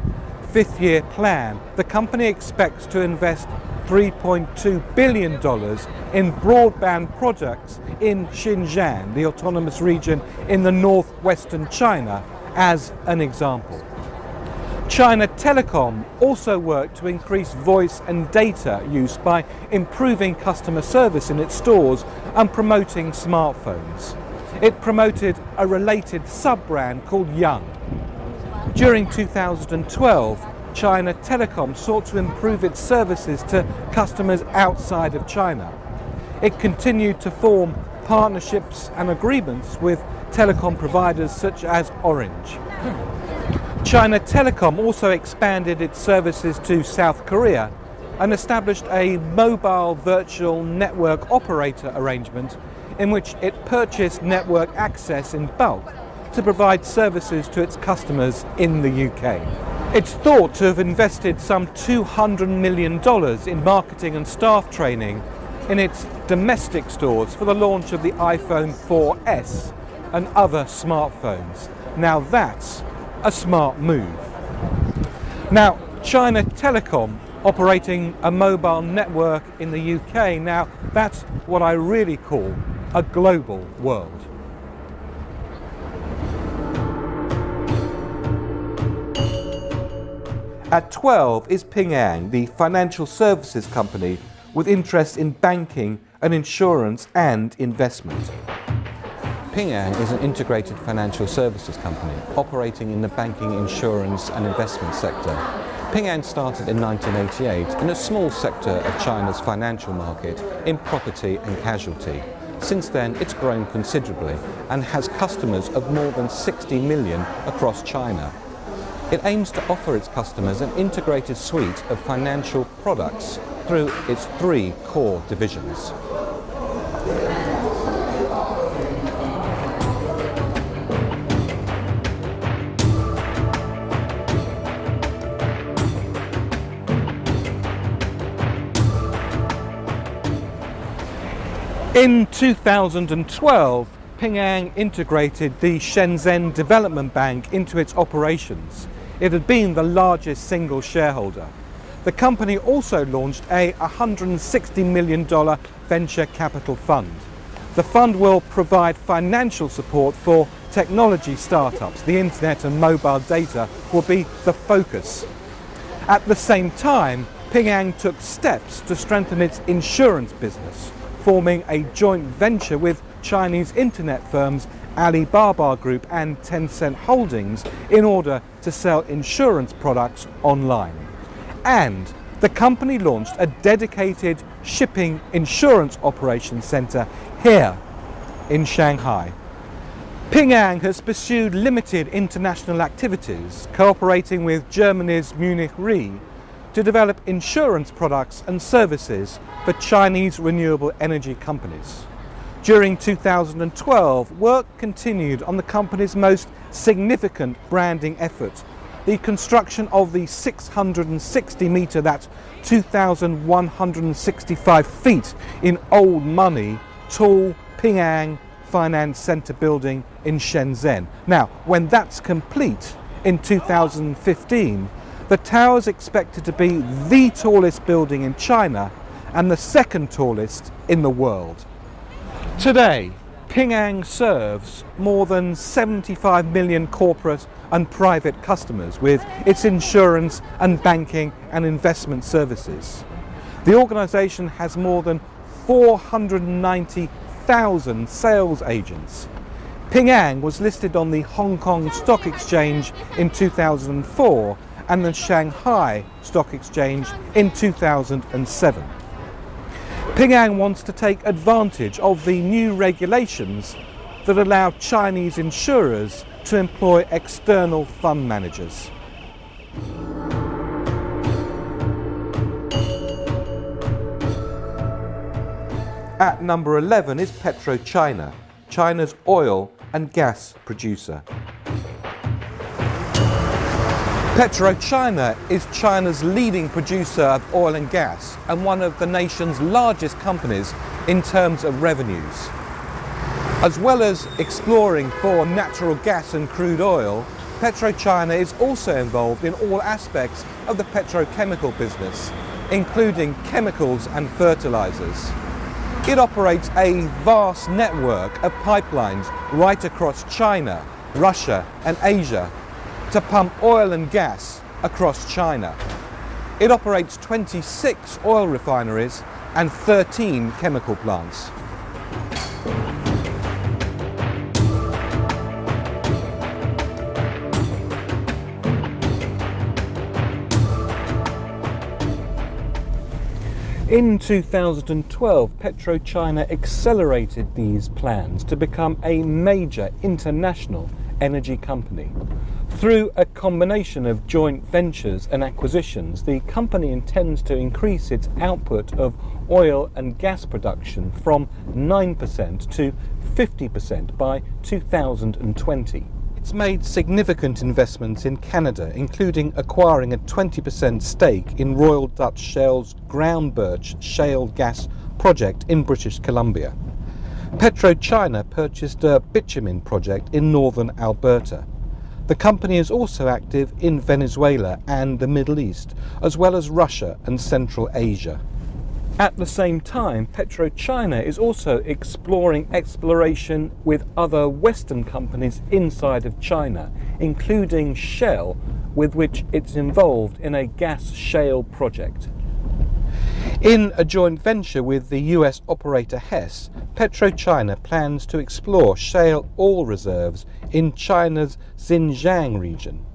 fifth-year plan, the company expects to invest $3.2 billion in broadband projects in Xinjiang, the autonomous region in the northwestern China, as an example. China Telecom also worked to increase voice and data use by improving customer service in its stores and promoting smartphones. It promoted a related sub-brand called Young. During 2012, China Telecom sought to improve its services to customers outside of China. It continued to form partnerships and agreements with telecom providers such as Orange. China Telecom also expanded its services to South Korea and established a mobile virtual network operator arrangement in which it purchased network access in bulk to provide services to its customers in the UK. It's thought to have invested some $200 million in marketing and staff training in its domestic stores for the launch of the iPhone 4S and other smartphones. Now that's a smart move. Now, China Telecom operating a mobile network in the UK, now that's what I really call a global world. At 12 is Ping An, the financial services company with interests in banking and insurance and investment. Ping An is an integrated financial services company operating in the banking, insurance and investment sector. Ping An started in 1988 in a small sector of China's financial market in property and casualty. Since then, it's grown considerably and has customers of more than 60 million across China. It aims to offer its customers an integrated suite of financial products through its 3 core divisions. In 2012, Ping An integrated the Shenzhen Development Bank into its operations. It had been the largest single shareholder. The company also launched a $160 million venture capital fund. The fund will provide financial support for technology startups. The internet and mobile data will be the focus. At the same time, Ping An took steps to strengthen its insurance business, forming a joint venture with Chinese internet firms Alibaba Group and Tencent Holdings in order to sell insurance products online. And the company launched a dedicated shipping insurance operations centre here in Shanghai. Ping An has pursued limited international activities, cooperating with Germany's Munich Re to develop insurance products and services for Chinese renewable energy companies. During 2012, work continued on the company's most significant branding effort, the construction of the 660-metre, that's 2,165 feet in old money, tall Ping An Finance Centre building in Shenzhen. Now, when that's complete in 2015, the tower is expected to be the tallest building in China and the second tallest in the world. Today, Ping An serves more than 75 million corporate and private customers with its insurance and banking and investment services. The organisation has more than 490,000 sales agents. Ping An was listed on the Hong Kong Stock Exchange in 2004 and the Shanghai Stock Exchange in 2007. Ping An wants to take advantage of the new regulations that allow Chinese insurers to employ external fund managers. At number 11 is PetroChina, China's oil and gas producer. PetroChina is China's leading producer of oil and gas and one of the nation's largest companies in terms of revenues. As well as exploring for natural gas and crude oil, PetroChina is also involved in all aspects of the petrochemical business, including chemicals and fertilizers. It operates a vast network of pipelines right across China, Russia and Asia to pump oil and gas across China. It operates 26 oil refineries and 13 chemical plants. In 2012, PetroChina accelerated these plans to become a major international energy company. Through a combination of joint ventures and acquisitions, the company intends to increase its output of oil and gas production from 9% to 50% by 2020. It's made significant investments in Canada, including acquiring a 20% stake in Royal Dutch Shell's Groundbirch shale gas project in British Columbia. PetroChina purchased a bitumen project in northern Alberta. The company is also active in Venezuela and the Middle East, as well as Russia and Central Asia. At the same time, PetroChina is also exploring exploration with other Western companies inside of China, including Shell, with which it's involved in a gas shale project. In a joint venture with the US operator Hess, PetroChina plans to explore shale oil reserves in China's Xinjiang region.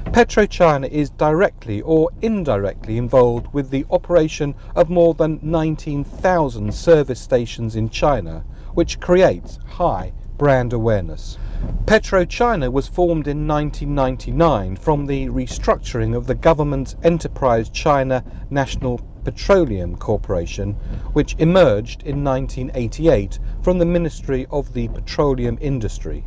PetroChina is directly or indirectly involved with the operation of more than 19,000 service stations in China, which creates high brand awareness. PetroChina was formed in 1999 from the restructuring of the government's enterprise China National Petroleum Corporation, which emerged in 1988 from the Ministry of the Petroleum Industry.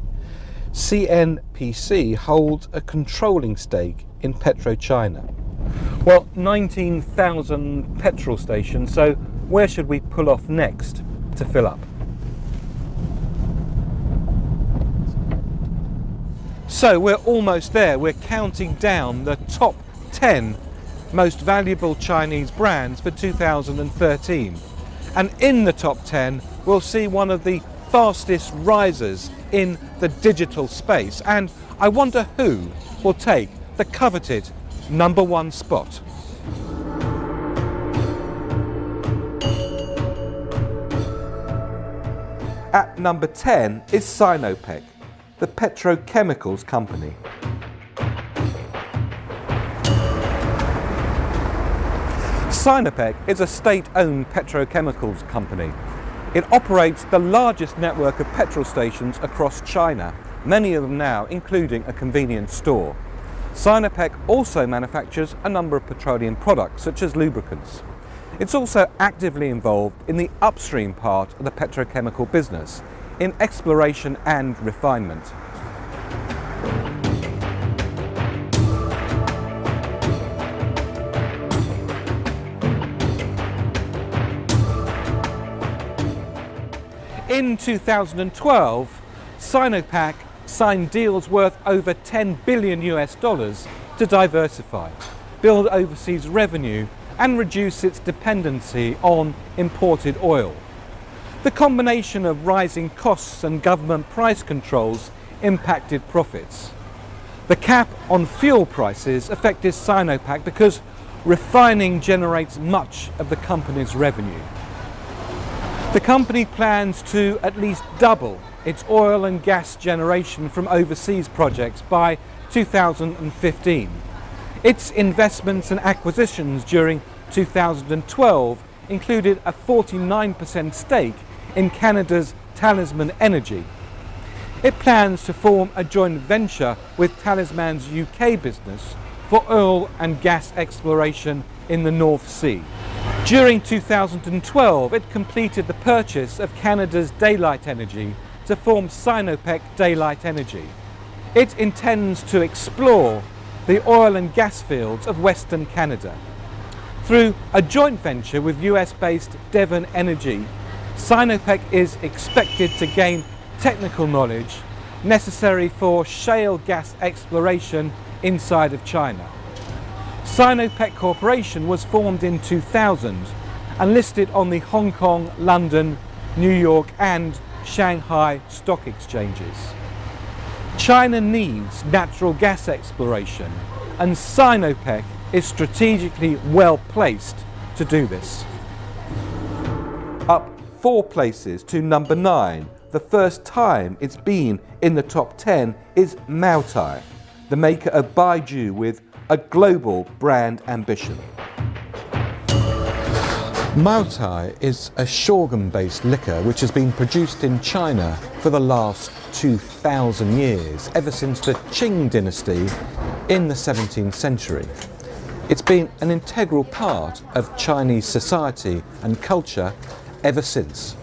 CNPC holds a controlling stake in PetroChina. Well, 19,000 petrol stations, so where should we pull off next to fill up? So we're almost there. We're counting down the top 10 most valuable Chinese brands for 2013. And in the top 10, we'll see one of the fastest risers in the digital space. And I wonder who will take the coveted #1 spot. At number 10 is Sinopec, the petrochemicals company. Sinopec is a state-owned petrochemicals company. It operates the largest network of petrol stations across China, many of them now including a convenience store. Sinopec also manufactures a number of petroleum products such as lubricants. It's also actively involved in the upstream part of the petrochemical business, in exploration and refinement. In 2012, Sinopec signed deals worth over $10 billion to diversify, build overseas revenue and reduce its dependency on imported oil. The combination of rising costs and government price controls impacted profits. The cap on fuel prices affected Sinopec because refining generates much of the company's revenue. The company plans to at least double its oil and gas generation from overseas projects by 2015. Its investments and acquisitions during 2012 included a 49% stake in Canada's Talisman Energy. It plans to form a joint venture with Talisman's UK business for oil and gas exploration in the North Sea. During 2012, it completed the purchase of Canada's Daylight Energy to form Sinopec Daylight Energy. It intends to explore the oil and gas fields of Western Canada. Through a joint venture with US-based Devon Energy, Sinopec is expected to gain technical knowledge necessary for shale gas exploration inside of China. Sinopec Corporation was formed in 2000 and listed on the Hong Kong, London, New York and Shanghai stock exchanges. China needs natural gas exploration and Sinopec is strategically well placed to do this. Up 4 places to number 9, the first time it's been in the top 10 is Maotai, the maker of Baijiu with a global brand ambition. Maotai is a sorghum-based liquor which has been produced in China for the last 2,000 years, ever since the Qing dynasty in the 17th century. It's been an integral part of Chinese society and culture ever since.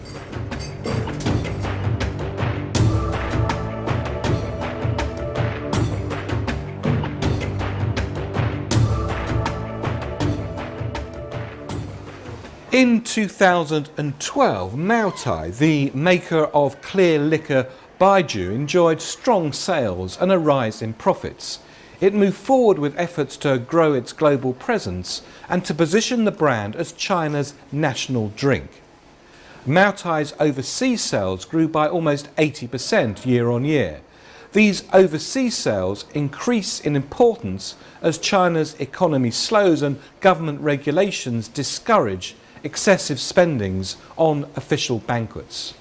In 2012, Maotai, the maker of clear liquor Baijiu, enjoyed strong sales and a rise in profits. It moved forward with efforts to grow its global presence and to position the brand as China's national drink. Maotai's overseas sales grew by almost 80% year on year. These overseas sales increase in importance as China's economy slows and government regulations discourage excessive spendings on official banquets.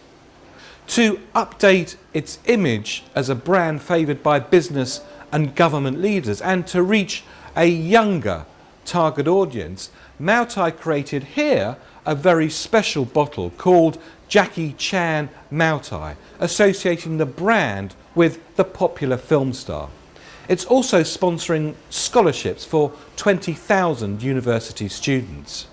To update its image as a brand favoured by business and government leaders and to reach a younger target audience, Maotai created here a very special bottle called Jackie Chan Maotai, associating the brand with the popular film star. It's also sponsoring scholarships for 20,000 university students.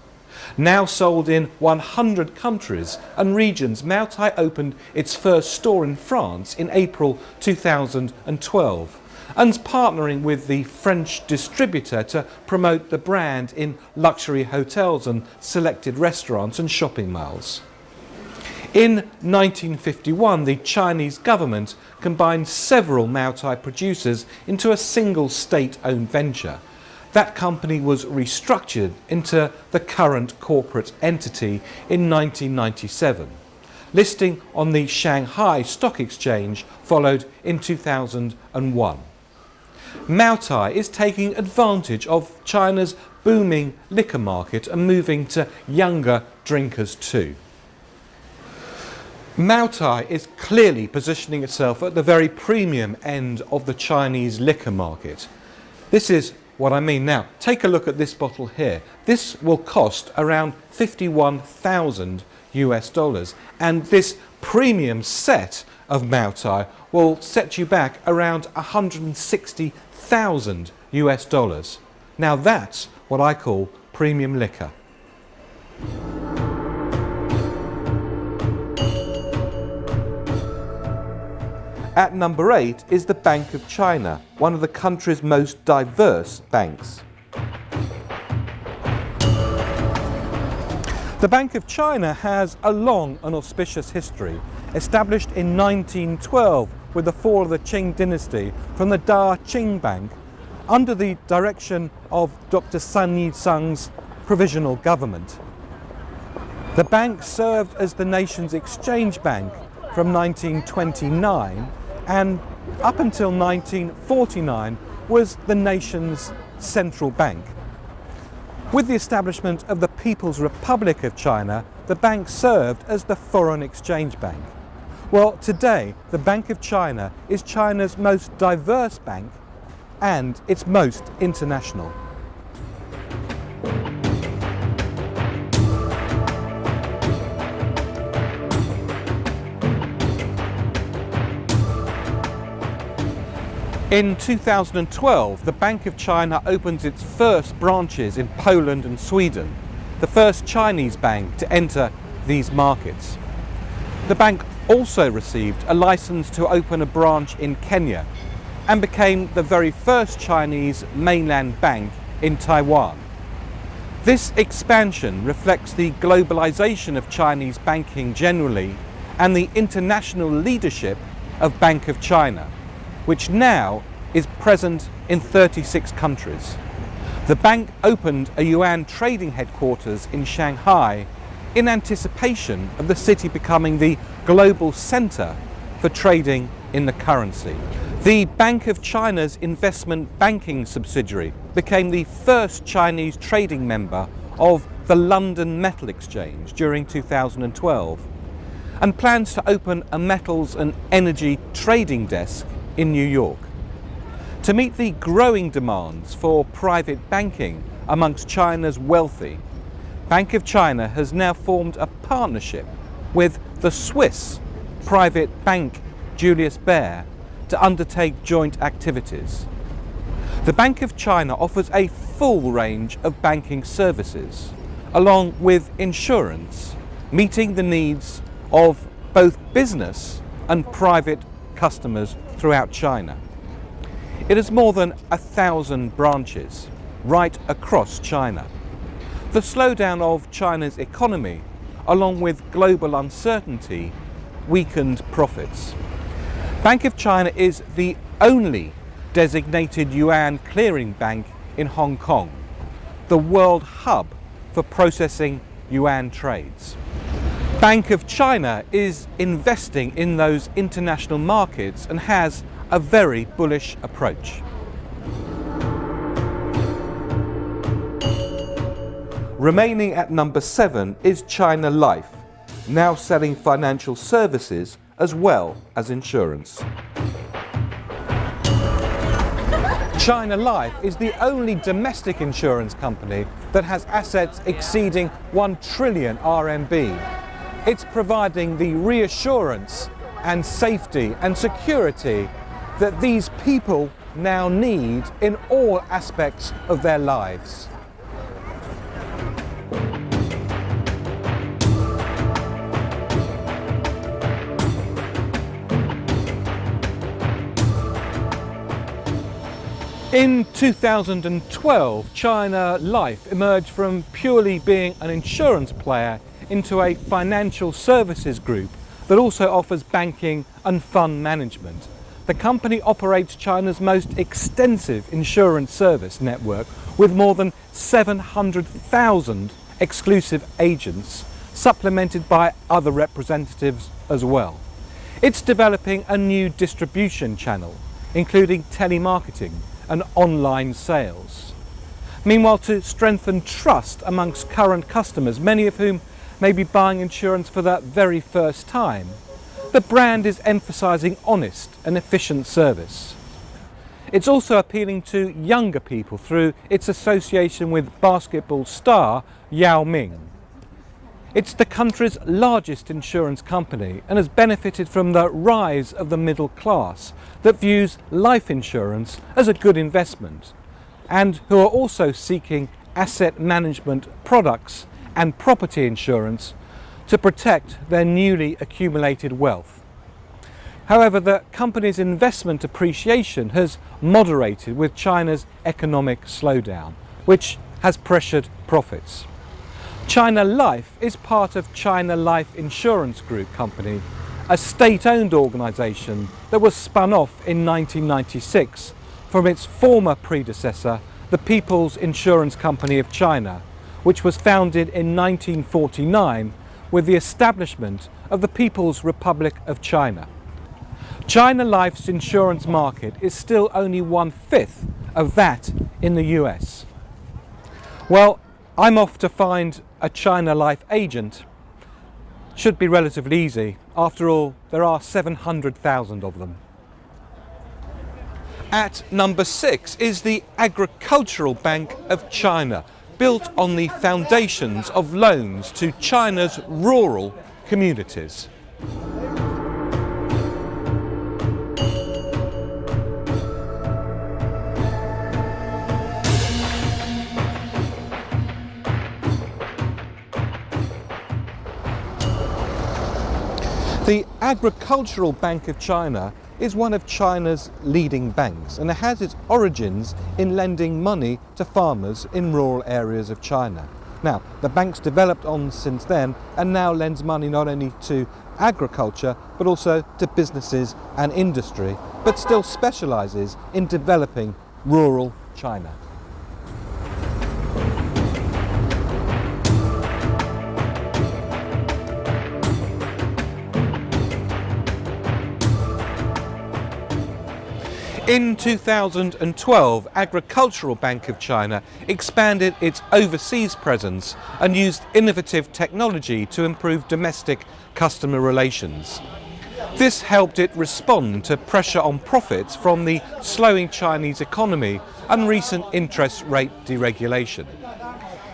Now sold in 100 countries and regions, Maotai opened its first store in France in April 2012 and is partnering with the French distributor to promote the brand in luxury hotels and selected restaurants and shopping malls. In 1951, the Chinese government combined several Maotai producers into a single state-owned venture. That company was restructured into the current corporate entity in 1997. Listing on the Shanghai Stock Exchange followed in 2001. Maotai is taking advantage of China's booming liquor market and moving to younger drinkers too. Maotai is clearly positioning itself at the very premium end of the Chinese liquor market. This is what I mean. Now, take a look at this bottle here. This will cost around 51,000 US dollars, and this premium set of Maotai will set you back around 160,000 US dollars. Now that's what I call premium liquor. At number 8 is the Bank of China, one of the country's most diverse banks. The Bank of China has a long and auspicious history, established in 1912 with the fall of the Qing dynasty from the Da Qing Bank under the direction of Dr. Sun Yat-sen's provisional government. The bank served as the nation's exchange bank from 1929 and up until 1949 was the nation's central bank. With the establishment of the People's Republic of China, the bank served as the foreign exchange bank. Well, today, the Bank of China is China's most diverse bank and its most international. In 2012, the Bank of China opens its first branches in Poland and Sweden, the first Chinese bank to enter these markets. The bank also received a license to open a branch in Kenya and became the very first Chinese mainland bank in Taiwan. This expansion reflects the globalization of Chinese banking generally and the international leadership of Bank of China, which now is present in 36 countries. The bank opened a yuan trading headquarters in Shanghai in anticipation of the city becoming the global center for trading in the currency. The Bank of China's investment banking subsidiary became the first Chinese trading member of the London Metal Exchange during 2012 and plans to open a metals and energy trading desk in New York. To meet the growing demands for private banking amongst China's wealthy, Bank of China has now formed a partnership with the Swiss private bank Julius Baer to undertake joint activities. The Bank of China offers a full range of banking services, along with insurance, meeting the needs of both business and private customers throughout China. It has more than 1,000 branches right across China. The slowdown of China's economy, along with global uncertainty, weakened profits. Bank of China is the only designated yuan clearing bank in Hong Kong, the world hub for processing yuan trades. Bank of China is investing in those international markets and has a very bullish approach. Remaining at number 7 is China Life, now selling financial services as well as insurance. China Life is the only domestic insurance company that has assets exceeding 1 trillion RMB. It's providing the reassurance and safety and security that these people now need in all aspects of their lives. In 2012, China Life emerged from purely being an insurance player into a financial services group that also offers banking and fund management. The company operates China's most extensive insurance service network with more than 700,000 exclusive agents, supplemented by other representatives as well. It's developing a new distribution channel, including telemarketing and online sales. Meanwhile, to strengthen trust amongst current customers, many of whom may be buying insurance for the very first time, the brand is emphasising honest and efficient service. It's also appealing to younger people through its association with basketball star Yao Ming. It's the country's largest insurance company and has benefited from the rise of the middle class that views life insurance as a good investment and who are also seeking asset management products and property insurance to protect their newly accumulated wealth. However, the company's investment appreciation has moderated with China's economic slowdown, which has pressured profits. China Life is part of China Life Insurance Group Company, a state-owned organisation that was spun off in 1996 from its former predecessor, the People's Insurance Company of China, which was founded in 1949 with the establishment of the People's Republic of China. China Life's insurance market is still only 1/5 of that in the US. Well, I'm off to find a China Life agent. Should be relatively easy. After all, there are 700,000 of them. At number 6 is the Agricultural Bank of China, built on the foundations of loans to China's rural communities. The Agricultural Bank of China is one of China's leading banks, and it has its origins in lending money to farmers in rural areas of China. Now, the bank's developed on since then and now lends money not only to agriculture but also to businesses and industry, but still specialises in developing rural China. In 2012, Agricultural Bank of China expanded its overseas presence and used innovative technology to improve domestic customer relations. This helped it respond to pressure on profits from the slowing Chinese economy and recent interest rate deregulation.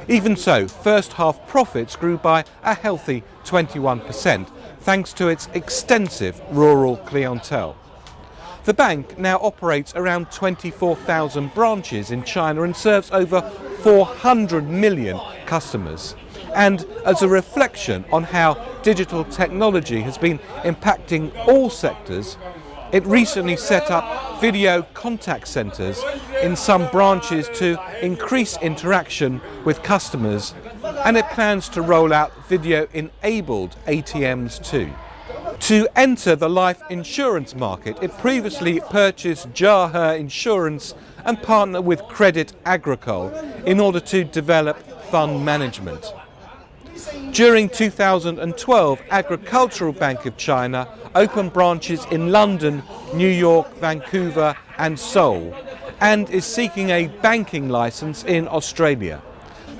Even so, first half profits grew by a healthy 21% thanks to its extensive rural clientele. The bank now operates around 24,000 branches in China and serves over 400 million customers. And as a reflection on how digital technology has been impacting all sectors, it recently set up video contact centres in some branches to increase interaction with customers, and it plans to roll out video-enabled ATMs too. To enter the life insurance market, it previously purchased Jiahe Insurance and partnered with Credit Agricole in order to develop fund management. During 2012, Agricultural Bank of China opened branches in London, New York, Vancouver and Seoul, and is seeking a banking license in Australia.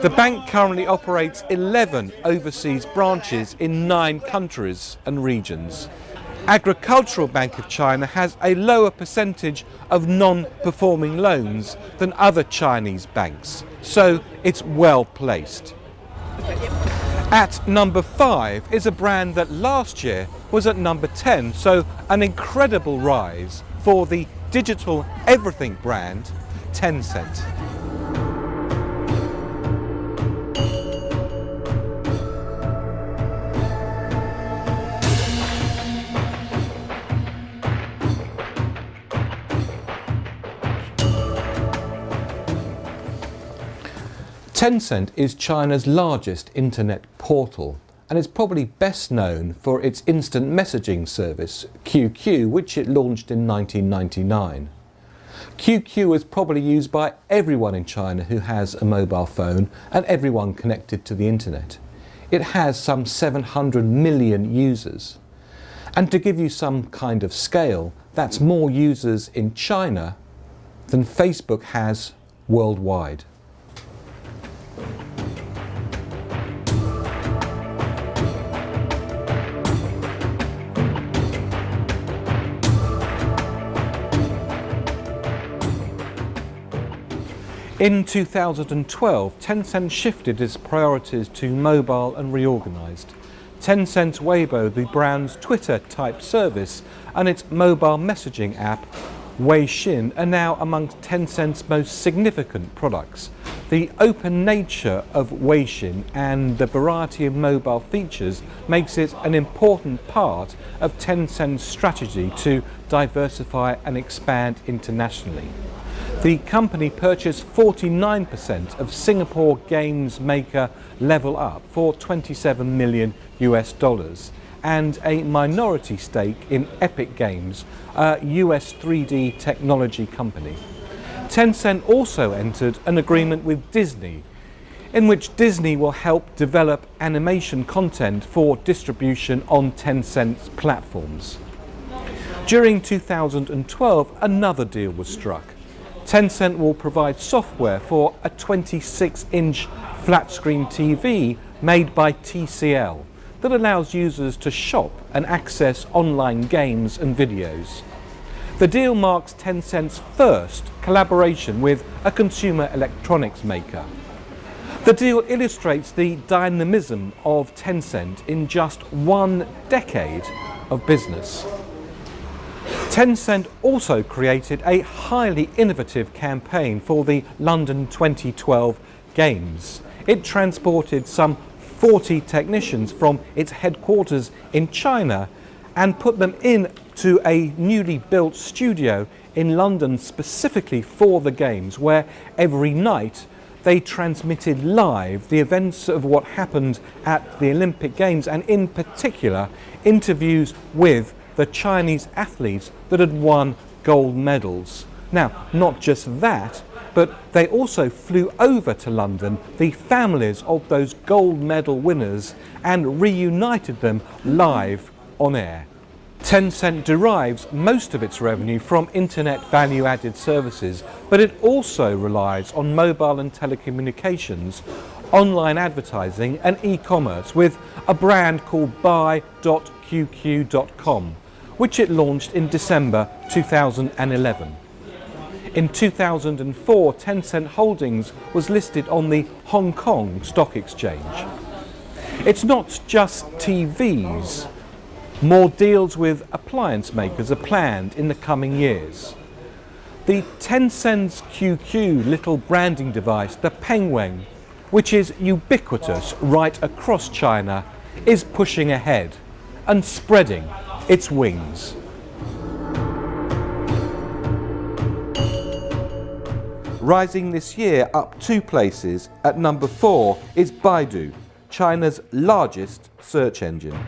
The bank currently operates 11 overseas branches in 9 countries and regions. Agricultural Bank of China has a lower percentage of non-performing loans than other Chinese banks, so it's well placed. At number 5 is a brand that last year was at number 10, so an incredible rise for the digital everything brand Tencent. Tencent is China's largest internet portal and is probably best known for its instant messaging service, QQ, which it launched in 1999. QQ is probably used by everyone in China who has a mobile phone and everyone connected to the internet. It has some 700 million users. And to give you some kind of scale, that's more users in China than Facebook has worldwide. In 2012, Tencent shifted its priorities to mobile and reorganised. Tencent's Weibo, the brand's Twitter-type service, and its mobile messaging app, Weixin, are now amongst Tencent's most significant products. The open nature of Weixin and the variety of mobile features makes it an important part of Tencent's strategy to diversify and expand internationally. The company purchased 49% of Singapore games maker Level Up for $27 million and a minority stake in Epic Games, a US 3D technology company. Tencent also entered an agreement with Disney, in which Disney will help develop animation content for distribution on Tencent's platforms. During 2012, another deal was struck. Tencent will provide software for a 26-inch flat-screen TV made by TCL that allows users to shop and access online games and videos. The deal marks Tencent's first collaboration with a consumer electronics maker. The deal illustrates the dynamism of Tencent in just 1 decade of business. Tencent also created a highly innovative campaign for the London 2012 Games. It transported some 40 technicians from its headquarters in China and put them into a newly built studio in London specifically for the Games, where every night they transmitted live the events of what happened at the Olympic Games, and in particular interviews with the Chinese athletes that had won gold medals. Now, not just that, but they also flew over to London, the families of those gold medal winners, and reunited them live on air. Tencent derives most of its revenue from internet value-added services, but it also relies on mobile and telecommunications, online advertising and e-commerce with a brand called buy.qq.com, which it launched in December 2011. In 2004, Tencent Holdings was listed on the Hong Kong Stock Exchange. It's not just TVs. More deals with appliance makers are planned in the coming years. The Tencent's QQ little branding device, the Penguin, which is ubiquitous right across China, is pushing ahead and spreading its wings. Rising this year up 2 places, at number 4 is Baidu, China's largest search engine.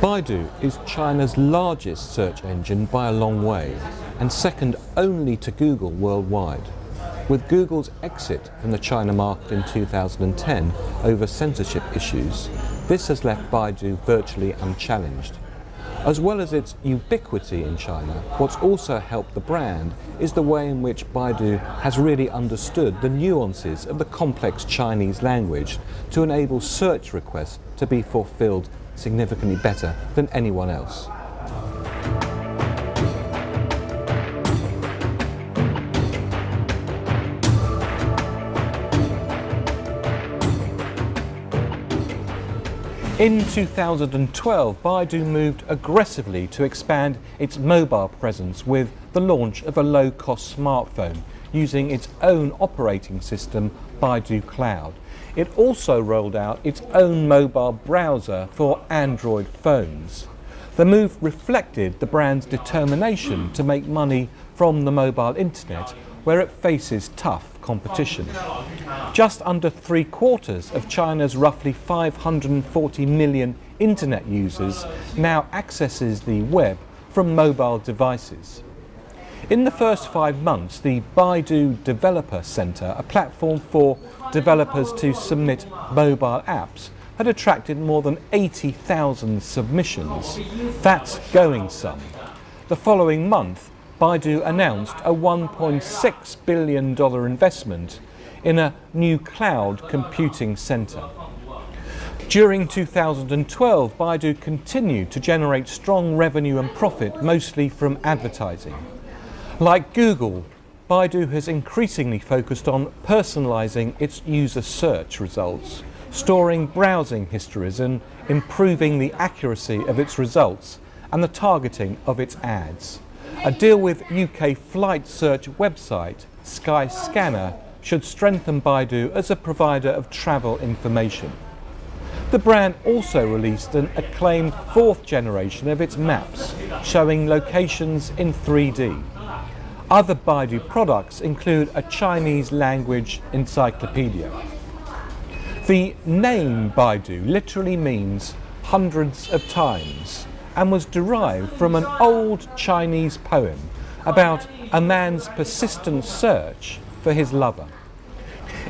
Baidu is China's largest search engine by a long way, and second only to Google worldwide. With Google's exit from the China market in 2010 over censorship issues, this has left Baidu virtually unchallenged. As well as its ubiquity in China, what's also helped the brand is the way in which Baidu has really understood the nuances of the complex Chinese language to enable search requests to be fulfilled significantly better than anyone else. In 2012, Baidu moved aggressively to expand its mobile presence with the launch of a low-cost smartphone using its own operating system, Baidu Cloud. It also rolled out its own mobile browser for Android phones. The move reflected the brand's determination to make money from the mobile internet, where it faces tough competition. Just under 3/4 of China's roughly 540 million internet users now accesses the web from mobile devices. In the first 5 months, the Baidu Developer Center, a platform for developers to submit mobile apps, had attracted more than 80,000 submissions. That's going some. The following month, Baidu announced a $1.6 billion investment in a new cloud computing center. During 2012, Baidu continued to generate strong revenue and profit, mostly from advertising. Like Google, Baidu has increasingly focused on personalizing its user search results, storing browsing histories and improving the accuracy of its results and the targeting of its ads. A deal with UK flight search website Skyscanner should strengthen Baidu as a provider of travel information. The brand also released an acclaimed 4th generation of its maps, showing locations in 3D. Other Baidu products include a Chinese language encyclopedia. The name Baidu literally means hundreds of times and was derived from an old Chinese poem about a man's persistent search for his lover.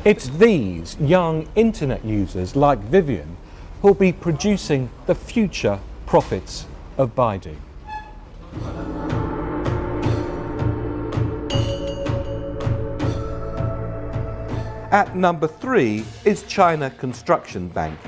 It's these young internet users like Vivian who'll be producing the future profits of Baidu. At number 3 is China Construction Bank.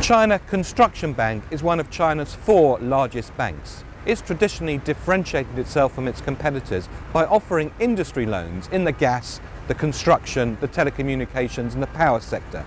China Construction Bank is one of China's 4 largest banks. It's traditionally differentiated itself from its competitors by offering industry loans in the gas, the construction, the telecommunications and the power sector.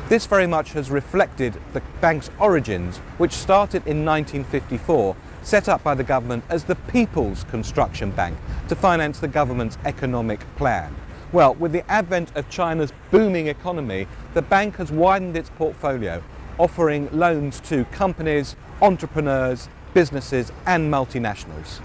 This very much has reflected the bank's origins, which started in 1954, set up by the government as the People's Construction Bank to finance the government's economic plan. Well, with the advent of China's booming economy, the bank has widened its portfolio, offering loans to companies, entrepreneurs, businesses and multinationals.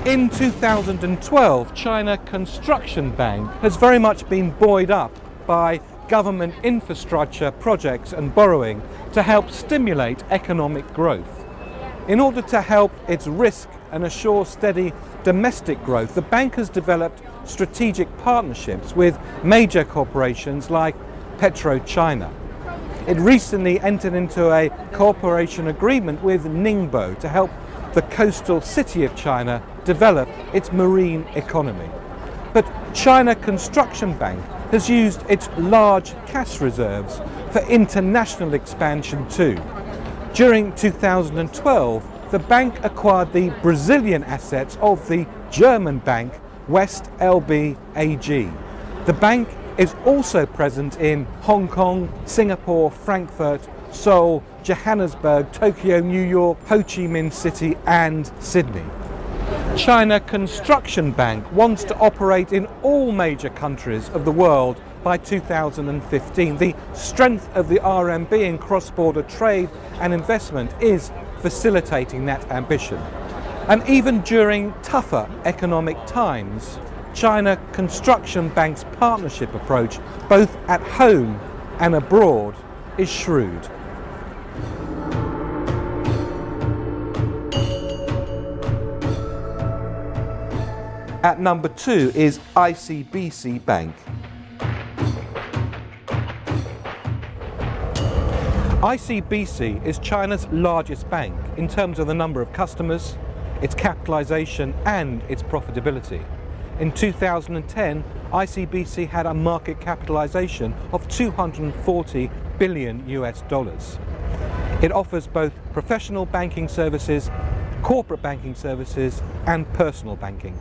In 2012, China Construction Bank has very much been buoyed up by government infrastructure projects and borrowing to help stimulate economic growth. In order to help its risk and assure steady domestic growth, the bank has developed strategic partnerships with major corporations like PetroChina. It recently entered into a cooperation agreement with Ningbo to help the coastal city of China develop its marine economy. But China Construction Bank has used its large cash reserves for international expansion too. During 2012, the bank acquired the Brazilian assets of the German bank West LB AG. The bank is also present in Hong Kong, Singapore, Frankfurt, Seoul, Johannesburg, Tokyo, New York, Ho Chi Minh City and Sydney. China Construction Bank wants to operate in all major countries of the world by 2015. The strength of the RMB in cross-border trade and investment is facilitating that ambition. And even during tougher economic times, China Construction Bank's partnership approach, both at home and abroad, is shrewd. At number 2 is ICBC Bank. ICBC is China's largest bank in terms of the number of customers, its capitalization and its profitability. In 2010, ICBC had a market capitalization of $240 billion. It offers both professional banking services, corporate banking services and personal banking.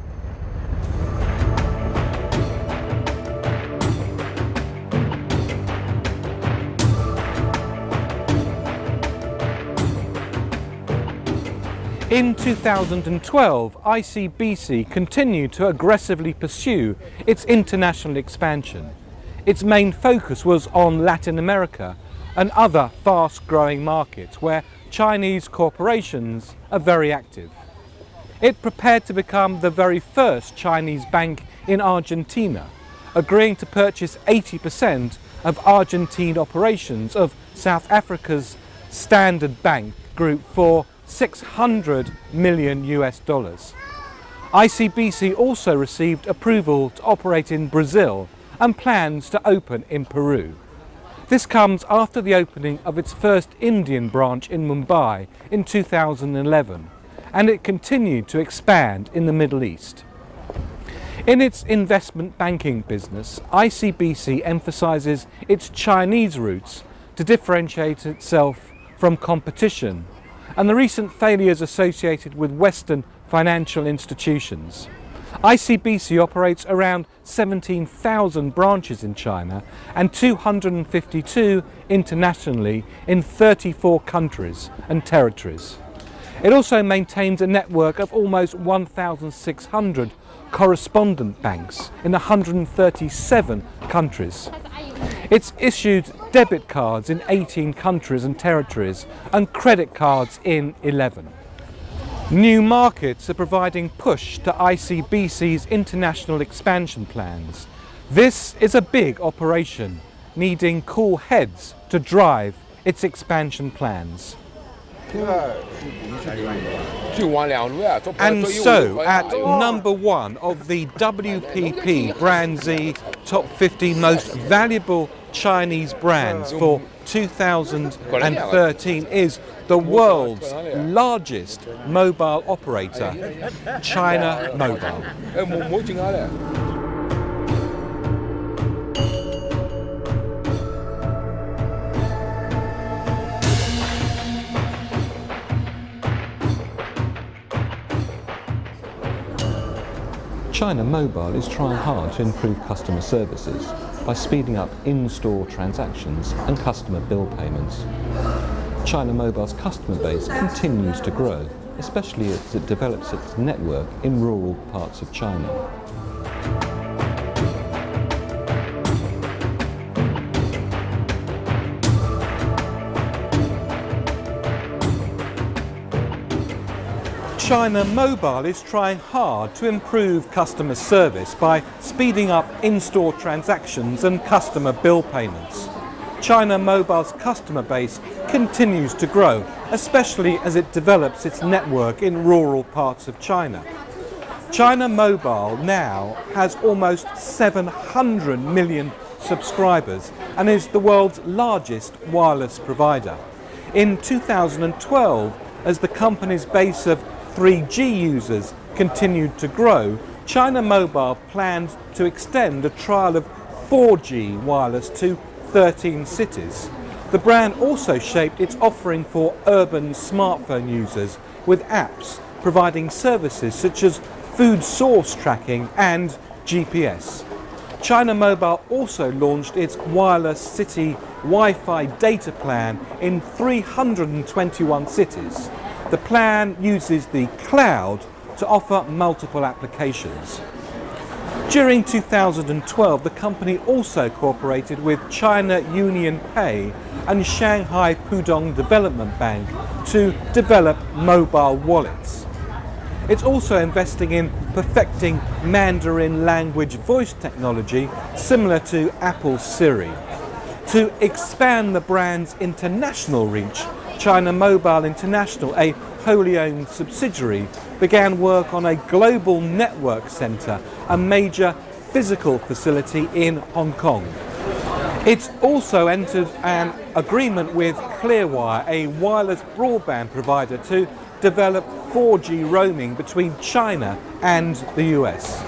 In 2012, ICBC continued to aggressively pursue its international expansion. Its main focus was on Latin America and other fast-growing markets where Chinese corporations are very active. It prepared to become the very first Chinese bank in Argentina, agreeing to purchase 80% of Argentine operations of South Africa's Standard Bank Group for $600 million. ICBC also received approval to operate in Brazil and plans to open in Peru. This comes after the opening of its first Indian branch in Mumbai in 2011, and it continued to expand in the Middle East. In its investment banking business, ICBC emphasizes its Chinese roots to differentiate itself from competition and the recent failures associated with Western financial institutions. ICBC operates around 17,000 branches in China and 252 internationally in 34 countries and territories. It also maintains a network of almost 1,600 correspondent banks in 137 countries. It's issued debit cards in 18 countries and territories and credit cards in 11. New markets are providing push to ICBC's international expansion plans. This is a big operation, needing cool heads to drive its expansion plans. And so, at number 1 of the WPP BrandZ Top 50 Most Valuable Chinese Brands for 2013 is the world's largest mobile operator, China Mobile. China Mobile is trying hard to improve customer services by speeding up in-store transactions and customer bill payments. China Mobile's customer base continues to grow, especially as it develops its network in rural parts of China. China Mobile is trying hard to improve customer service by speeding up in-store transactions and customer bill payments. China Mobile's customer base continues to grow, especially as it develops its network in rural parts of China. China Mobile now has almost 700 million subscribers and is the world's largest wireless provider. In 2012, as the company's base of 3G users continued to grow, China Mobile planned to extend a trial of 4G wireless to 13 cities. The brand also shaped its offering for urban smartphone users with apps providing services such as food source tracking and GPS. China Mobile also launched its wireless city Wi-Fi data plan in 321 cities. The plan uses the cloud to offer multiple applications. During 2012, the company also cooperated with China Union Pay and Shanghai Pudong Development Bank to develop mobile wallets. It's also investing in perfecting Mandarin language voice technology similar to Apple's Siri. To expand the brand's international reach, China Mobile International, a wholly owned subsidiary, began work on a global network centre, a major physical facility in Hong Kong. It's also entered an agreement with Clearwire, a wireless broadband provider, to develop 4G roaming between China and the US.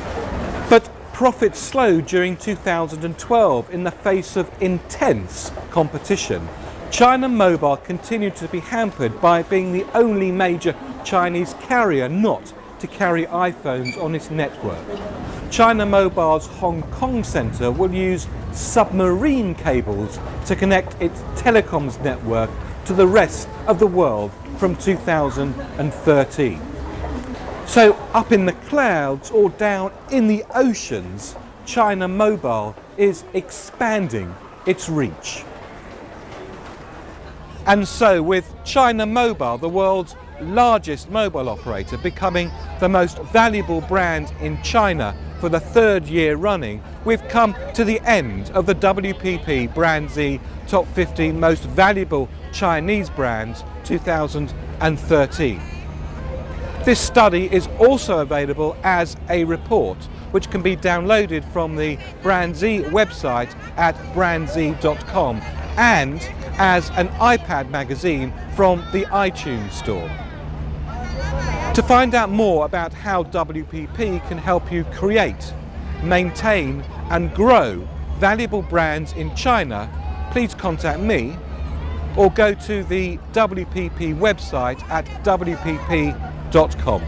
But profits slowed during 2012 in the face of intense competition. China Mobile continued to be hampered by being the only major Chinese carrier not to carry iPhones on its network. China Mobile's Hong Kong centre will use submarine cables to connect its telecoms network to the rest of the world from 2013. So up in the clouds or down in the oceans, China Mobile is expanding its reach. And so with China Mobile, the world's largest mobile operator, becoming the most valuable brand in China for the third year running, we've come to the end of the WPP BrandZ Top 15 Most Valuable Chinese Brands 2013. This study is also available as a report, which can be downloaded from the BrandZ website at brandz.com and as an iPad magazine from the iTunes store. To find out more about how WPP can help you create, maintain and grow valuable brands in China, please contact me or go to the WPP website at wpp.com.